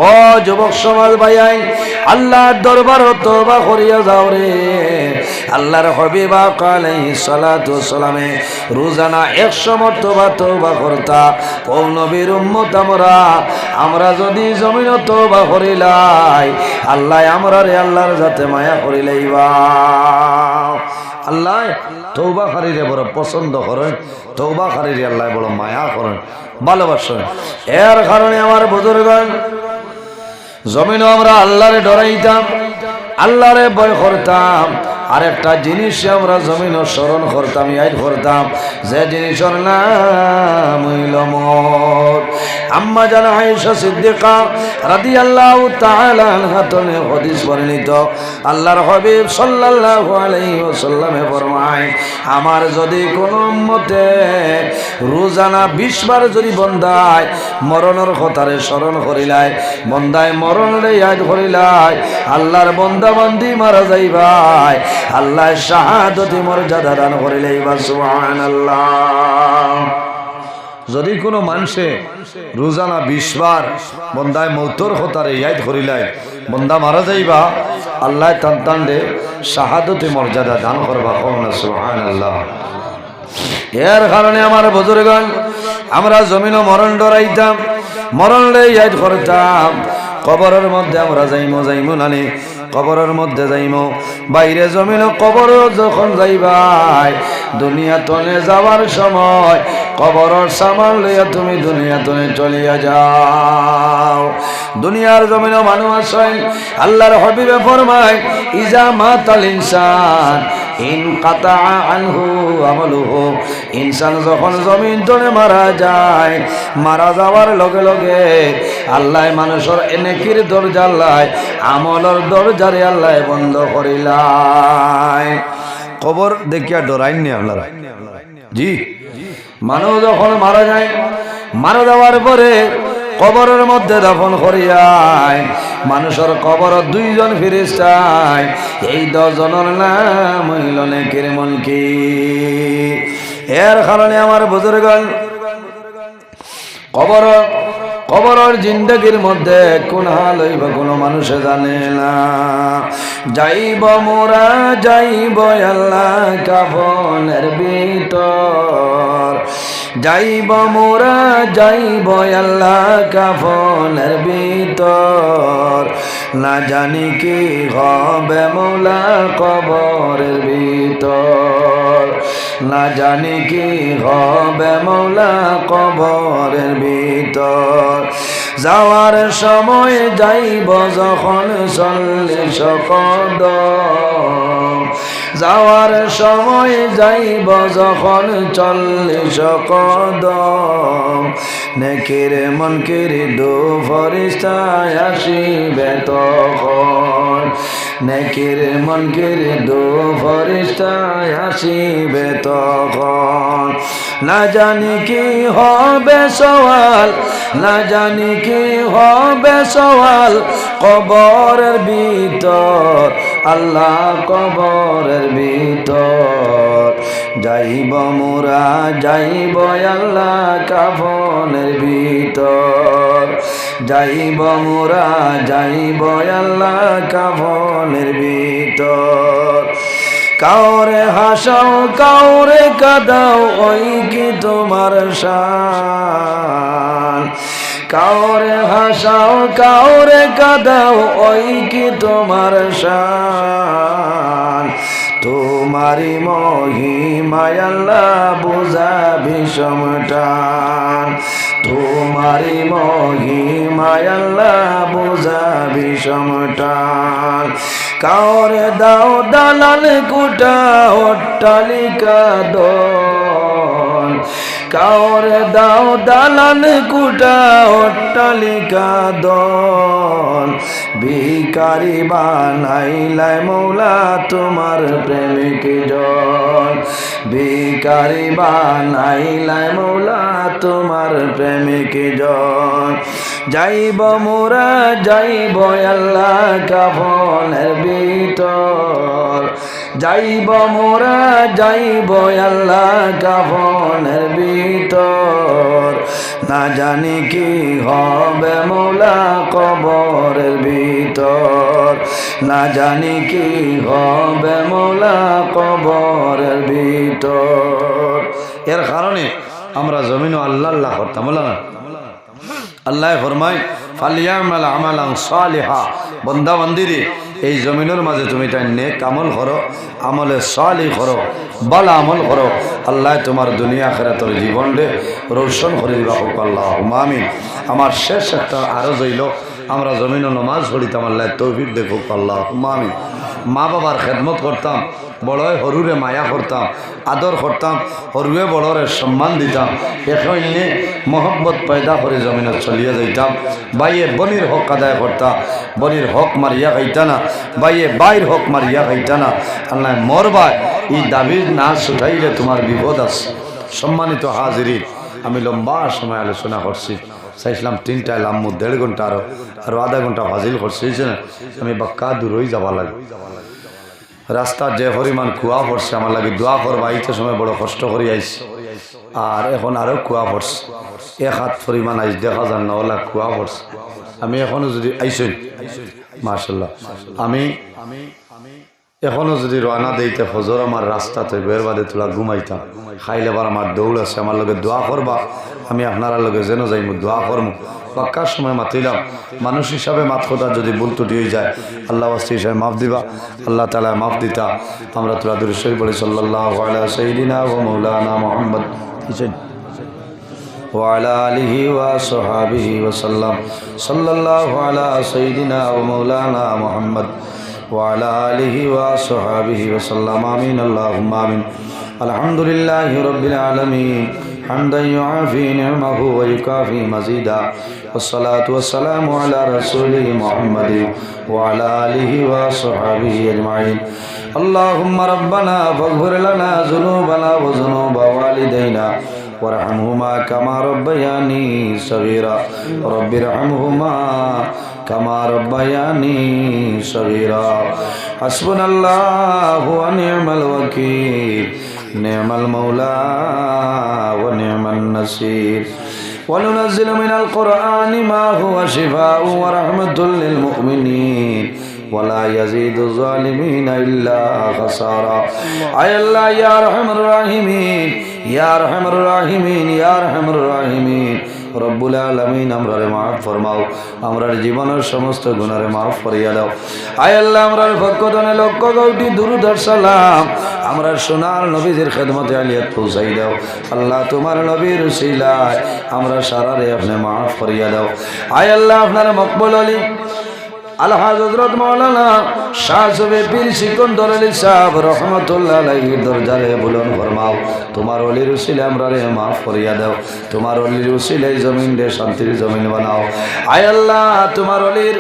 ও যুবক সমাজ ভাইয়াই, আল্লাহর দরবারে তওবা করিয়া যাও রে। আল্লাহর হাবিব আলাইহিস সালাতু ওয়াস সালামে রোজানা 100 মর্তবা তওবা করতা। ও নবীর উম্মত আমরা যদি জমিন তওবা করিলাই, আল্লাহ আমরারে আল্লাহর যাতে মায়া করিলাইবা। আল্লাহ তওবাকারীরে বড় পছন্দ করেন, তওবাকারীরে আল্লাহ বড় মায়া করেন, ভালোবাসেন। এর কারণে আমার বুজুর্গগণ জমিনও আমরা আল্লাহরে ডরাইতাম, আল্লাহরে ভয় করতাম। আরেকটা জিনিস আমরা জমিনও স্মরণ করতাম, ইয়াদ করতাম, যে জিনিসের নাম হইল মওত। আম্মা জান আয়েশা সিদ্দিকা রাদিয়াল্লাহু তাআলা আনহা থেকে হাদিস বর্ণিত, আল্লাহর হাবিব সাল্লাল্লাহু আলাইহি ওয়াসাল্লামে ফরমায়, আমার যদি কোনো উম্মতে রোজানা 20 বার যদি বন্দায় মরণের কথারে স্মরণ করিলাই, বন্দায় মরণরে ইয়াদ করিলাই, আল্লাহর বান্দা বান্দি মারা যাইবাই, আল্লাহ শাহাদতি মর্যাদা দান করিলাইবা। সুবহানাল্লাহ। যদি কোনো মানুষে রোজানা 20 বার বন্দায় মৌতর কথারে ইয়াদ করিলাই, বন্দা মারা যাইবা, আল্লাহ তান দে শাহাদতি মর্যাদা দান করবা। সুবহানাল্লাহ। এর কারণে আমার বুজুর্গগণ আমরা জমিন মরণ ডরাইতাম, মরণ রে ইয়াদ করতাম। কবরের মধ্যে আমরা যাইমো নানি, কবরের মধ্যে যাইমো, বাইরে জমিন কবর যখন যাইবাই, দুনিয়া তনে যাওয়ার সময় কবরের সামান লইয়া তুমি দুনিয়া তনে চলিয়া যাও। দুনিয়ার জমিন মানুষ আছেন, আল্লাহর হাবিবে ফরমায়, ইজা মাতাল ইনসান ইনকাতা আনহু আমালুহু, ইনসান যখন জমিন তনে মারা যায়, মারা যাওয়ার লগে লগে আল্লাহ মানুষের নেকির দরজা আল্লাহ আমলের দরজারে আল্লাহ বন্ধ করিলাই। কবর দেখিয়া ডরাইননি আপনারা? জি, মানুষ যখন মারা যায়, মারা যাওয়ার পরে কবরের মধ্যে দাফন করিয়ায়, মানুষের কবর 2 জন ফেরেশতায়, এই 10 জনের নাম হইল নেকির মুনকির। এর কারণে আমার বুজুর্গগণ কবরের জিন্দগির মধ্যে কোন হাল হইব কোন মানুষে জানে না। যাইব মোরা যাইব আল্লাহ কাফনের ভিতর, যাইব মোরা যাইব আল্লাহ কাফনের ভিতর, না জানি কি হবে মৌলা কবরের ভিতর, না জানি কি হবে মৌলা কবরের ভিতর। যাওয়ার সময় যাইব যখন 40 কদম, যাওয়ার সময় যাইব যখন 40 কদম, নেকির মুনকির 2 ফেরেশতা আসিবে তখন, নেকির মুনকির 2 ফেরেশতা আসিবে তখন। না জানি কি হবে সওয়াল, না জানি কি হবে সওয়াল কবরের ভিতর, আল্লাহ কবরের ভিতর। যাইব মোরা যাইব আল্লাহ কাফনের ভিতর, যাইব মোরা যাইব আল্লাহ কাফনের ভিতর। কাউরে হাসাও কাউরে কাদাও ওই কি তোমার শান, কাউরে হাসাও কাউরে কাদাও ওই কি তোমার শান। তোমারি মহিমায় আল্লাহ বুঝাবি সমটান, তোমারি মহিমায় আল্লাহ বুঝাবি সমটান। কাউরে দাও দালাল কুটা অট্টালিকা দল, কাউরে দাও দালান কুটা অট্টালিকা দল। ভিখারি বানাইলাই মৌলা তোমার প্রেমিক জন, ভিখারি বানাইলাই মৌলা তোমার প্রেমিক জন। যাইব মোরা যাইব আল্লাহ কাফনের ভিতর, যাইব মোরা যাইব আল্লাহ কাফনের ভিতর। না জানি কি হবে মৌলা কবরের ভিতর, না জানি কি হবে মৌলা কবরের ভিতর। এর কারণে আমরা জমিনও আল্লাহ আল্লাহ করতাম, বলা না? আল্লাহ ফরমায় ফালিয়ামাল আমালান সালিহা, বান্দা বান্দিরে এই জমিনের মাঝে তুমি তাই নেক আমল করো, আমলে সালিহ করো, ভালো আমল করো। আল্লাহ তোমার দুনিয়া আখিরাতের জীবনকে রোশন করে দিবা। হোক আল্লাহুম্মা আমিন। আমার শেষ একটা আরো হইল, আমরা জমিনে নামাজ পড়িতাম, আল্লাহ তৌফিক দেখুক, আল্লাহুম্মা আমিন। মা বাবার খেদমত করতাম, বড়য় হরুরে মায়া করতাম, আদর করতাম, হরুয়ে বড়রে সম্মান দিতাম, এখানে মহব্বত পয়দা করে জমিনে চলিয়ে যাইতাম। বাইয়ে বনির হক আদায় করতাম, বনির হক মারিয়া খাইতা না, বাইয়ে বাইর হক মারিয়া খাইতা না। আল্লাহ মরবা এই দাবি না ছুটাইলে তোমার বিপদ আছে। সম্মানিত হাজিরিন, আমি লম্বা সময় আলোচনা করছি, চাইছিলাম 3টায় লাম্মু 1.5 ঘন্টা আরো আধা ঘন্টা ফাজিল করছি, আমি বাক্কা দূর হয়ে যাবা লাগে। রাস্তার যে পরিমাণ কুয়া পড়ছে, আমার লাগে দোয়া করবা। এইটা সময় বড় কষ্ট করে আইছি, আর এখন আরো কুয়া পড়ছে, 1 হাত পরিমাণ আইস দেখা যান না, ওলা কুয়া পড়ছে। আমি এখনো যদি আইসেন মাশাআল্লাহ, আমি এখনো যদি রানা দিতে ফজর আমার রাস্তাতে বের বাদে তোলা ঘুমাইতাম, খাইলে বার আমার দৌড় আছে, আমার লগে দোয়া করবা। আমি আপনারা লগে যেন যাইমু দোয়া করমু। পাক্কার সময় মাতিলাম, মানুষ হিসাবে মাত কথা যদি ভুল ত্রুটি হয়ে যায়, আল্লাহ ওয়াস্তি হিসাবে মাফ দিবা, আল্লাহ তাআলা মাফ দিতা। আমরা তোলা দুরূদ শরীফ পড়ি, সাল্লাল্লাহু আলা সাইয়্যিদিনা ওয়া মাওলানা মুহাম্মদ ওয়া আলা আলিহি ওয়া সাহবিহি ওয়া সাল্লাম। সাল্লাল্লাহু আলা সাইয়্যিদিনা ওয়া মাওলানা মুহাম্মদ ওয়া আলা আলিহি ওয়া সাহবিহি ওয়া সাল্লাম। আমিন, আল্লাহুম্মা আমিন। আলহামদুলিল্লাহি রাব্বিল আলামিন হামদান ইউআফি নি'মাহু ওয়া ইউকাফি মাজিদা, ওয়াসসালাতু ওয়াসসালামু আলা রাসূলিহি মুহাম্মাদিন ওয়া আলা আলিহি ওয়া সাহবিহি আজমাইন। আল্লাহুম্মা রাব্বানা ফাগফির লানা যুনুবানা ওয়া যুনুবা ওয়ালিদাইনা ওয়ারহামহুমা কামা রাব্বায়ানি সগীরা, রাব্বিরহামহুমা কামা রাব্বায়ানি সগীরা। হাসবুনাল্লাহু ওয়া নি'মাল ওয়াকিল, নি'মাল মাওলা ওয়া নি'মান নাসির। ওয়া নুনাজ্জিলু মিনাল কুরআনি মা হুয়া শিফাa'un ওয়া রাহমাতুল লিল মুমিনিন ওয়া লা ইয়াজিদু যালিমিনা ইল্লা খাসারা। আয় আল্লাহ, ইয়া আরহামার রাহিমিন, ইয়া আরহামার রাহিমিন, ইয়া আরহামার রাহিমিন, রব্বুল আলামিন আমরারে মাফ ফরমাও, আমরার জীবনের সমস্ত গুনাহরে মাফ করিয়া দাও। আয় আল্লাহ, আমরার পক্ষে লক্ষ কোটি দুরূদ আর সালাম আমরার সোনার নবীজির খেদমতে আলিয়াত পৌঁছাই দাও। আল্লাহ, তোমার নবীর উসিলায় আমরা সারারে আপনি মাফ করিয়া দাও। আয় আল্লাহ, আপনার মকবুল আলী আলহাজ হযরত মাওলানা শাহ সুফি পীর সিকন্দর আলী সাহেব রহমাতুল্লাহ আলাইহির দরজারে বুলন্দ ফরমাও। তোমার ওলির উসিলায় আমরারে মাফ করিয়া দাও। তোমার ওলির উসিলায় জমিন রে শান্তির জমিন বানাও। আয় আল্লাহ, তোমার ওলির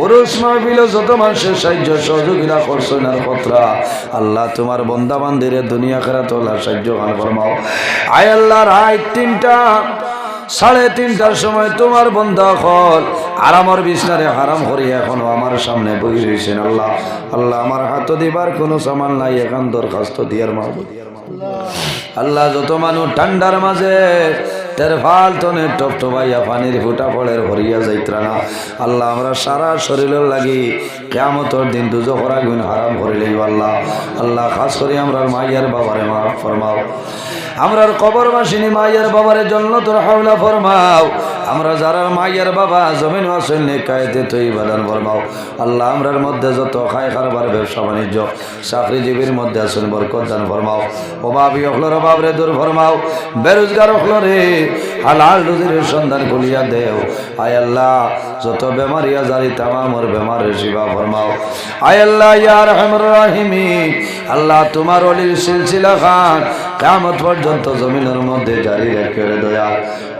উরুস মাহফিল যত মানুষের সাহায্য সহযোগিতা করছেন আর কতরা, আল্লাহ তোমার বান্দা বান্দিরে দুনিয়া আখিরাত ওলা সাহায্য গান ফরমাও। আয় আল্লাহ, রাত 3:30টার সময় তোমার বান্দা হল আরামর বিছনারে হারাম করিয়া এখনো আমার সামনে বসে রয়েছেন। আল্লাহ আল্লাহ, আমার হাত দিবার কোনো সামান নাই, এখন দরখাস্ত দিয়ার মাহবুব আল্লাহ, যত মানুষ ঠান্ডার মাঝে তেরফাল তনে টপটপাইয়া পানির ফুটা ফলের ভরিয়া যাইত্রা না, আল্লাহ আমরা সারা শরীরের লাগি কিয়ামতের দিন দুজখের আগুন হারাম করে লইব। আল্লাহ আল্লাহ, খাস করে আমরার মাইয়ার বাবারে মাফ ফরমাও, আমরার কবরবাসিনী মাইয়ার বাবারে জান্নাতুল হাওলা ফরমাও। আমরা যারা মাইয়ার বাবা জমিন আছেন নেকায়েতে তৈবাদান ফরমাও। আল্লাহ, আমরার মধ্যে যত খায় কারবার ব্যবসা বাণিজ্য চাকরিজীবীর মধ্যে আছেন বরকত দান ফরমাও। অভাবী অখলর অভাবরে দূর ফরমাও, বেরোজগার অখলরে হালাল রুজির সন্ধান খুলিয়া দেও। আয় আল্লাহ, যত বেমারি আজারি তামামর বেমারের শিফা ফরমাও। আয় আল্লাহ, ইয়া আরহামার রাহিমিন, আল্লাহ তোমার ওলির সিলসিলা খান কিয়ামত পর্যন্ত জমিনের মধ্যে জারি রেখে দয়া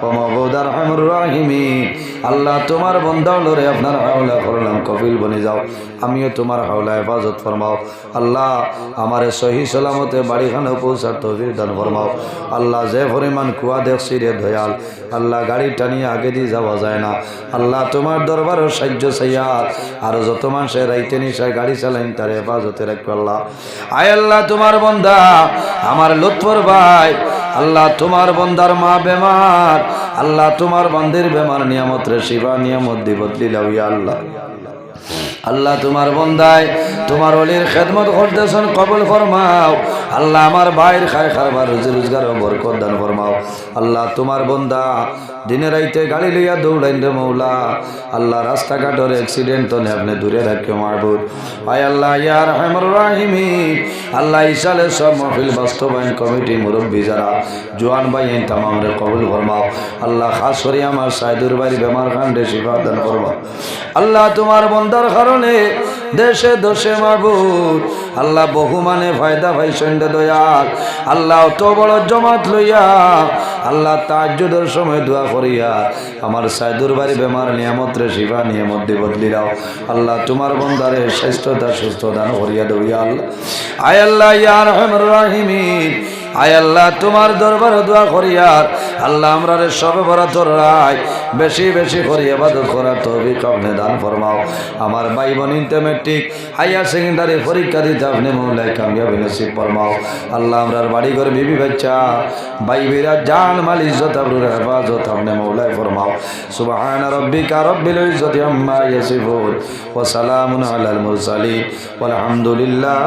ও মাবুদ আরহামার রাহিমিন। আল্লাহ, তোমার বান্দা হলরে আপনার হাওলা করলাম কফিল বনে যাও, আমিও তোমার হাওলা হেফাজত ফরমাও। আল্লাহ, আমারে সহি সালামতে বাড়িখানে পৌঁছার তৌফিক দান ফরমাও। আল্লাহ, যে পরিমাণ কুয়া দেখছি রে দয়াল, আল্লাহ গাড়ি টানিয়ে আগে দিয়ে যাওয়া যায় না। আল্লাহ, তোমার দরবারের সাহায্য চাইয়ার আর যত মানুষের রাইতে নিশায় গাড়ি চালাইন তার হেফাজতে রাখো। আল্লাহ আয় আল্লাহ, তোমার বান্দা আমার লুৎফর ভাই আল্লাহ তোমার বন্দার মা বেমার, আল্লাহ তোমার বান্দির বেমার নিয়ামত রে শিবা নিয়ামত দি বদলি লাও ইয়া আল্লাহ। আল্লাহ তোমার বন্দায় তোমার ওলির খেদমত করতেছেন, কবুল ফরমাও। আল্লাহ আমার ভাইয়ের খায় খারবার রুজি রোজগার বরকত দান ফরমাও। আল্লাহ তোমার বন্দা দিনে রাইতে গাড়ি লইয়া দৌড়াইন রে মৌলা, আল্লাহ রাস্তাঘাটের অ্যাক্সিডেন্ট তো আপনি দূরে রাখিও মাহবুব। আয় আল্লাহ ইয়া রহমান রাহিমিন, আল্লাহ ইসালে সব মাহফিল বাস্তবায়ন কমিটি মুরব্বী যারা জোয়ান ভাই তামাম রে কবুল ফরমাও। আল্লাহ খাস করে আমার সাইদুর বাড়ি বেমার কাণ্ডে শিফা দান ফরমাও। আল্লাহ তোমার বন্দার কারণে দেশে দোষে মাহবুব আল্লাহ বহু মানে ফায়দা ভাই সন্ধ্যে দয়াল। আল্লাহ অত বড় জমাত লইয়া আল্লাহ তাহাজ্জুদের সময় দোয়া করিয়া আমার সাইদুর বাড়ি বেমার নিয়ামত রে শিফা নিয়ামত দি বদলি দাও। আল্লাহ তোমার বন্দারে স্বাস্থ্যতা সুস্থ দান করিয়া দেও ইয়া আল্লাহ। আয় আল্লাহ ইয়া রহমান রাহিমিন, আয় আল্লাহ তোমার দরবারে দোয়া করিয়ার আল্লাহ আমরা রে সবে বরাতর রায় বেশি বেশি করে ইবাদত করার তৌফিক আপনি দান ফরমাও। আমার ভাই বোন ইন্টার মেট্রিক হাইয়ার সেকেন্ডারি পরীক্ষা দিতে আপনি মৌলায় কামিয়াবি নসিব ফরমাও। আল্লাহ আমরার বাড়ি ঘর বিবি বাচ্চা ভাই বিরা জান মাল ইজ্জত আবরুর হেফাজত আপনি মৌলায় ফরমাও। সুবহান রাব্বিকা রব্বিল ইজ্জতি আম্মা ইয়াসিফুন ওয়া সালামুন আলাল মুরসালিন ওয়াল হামদুলিল্লাহ।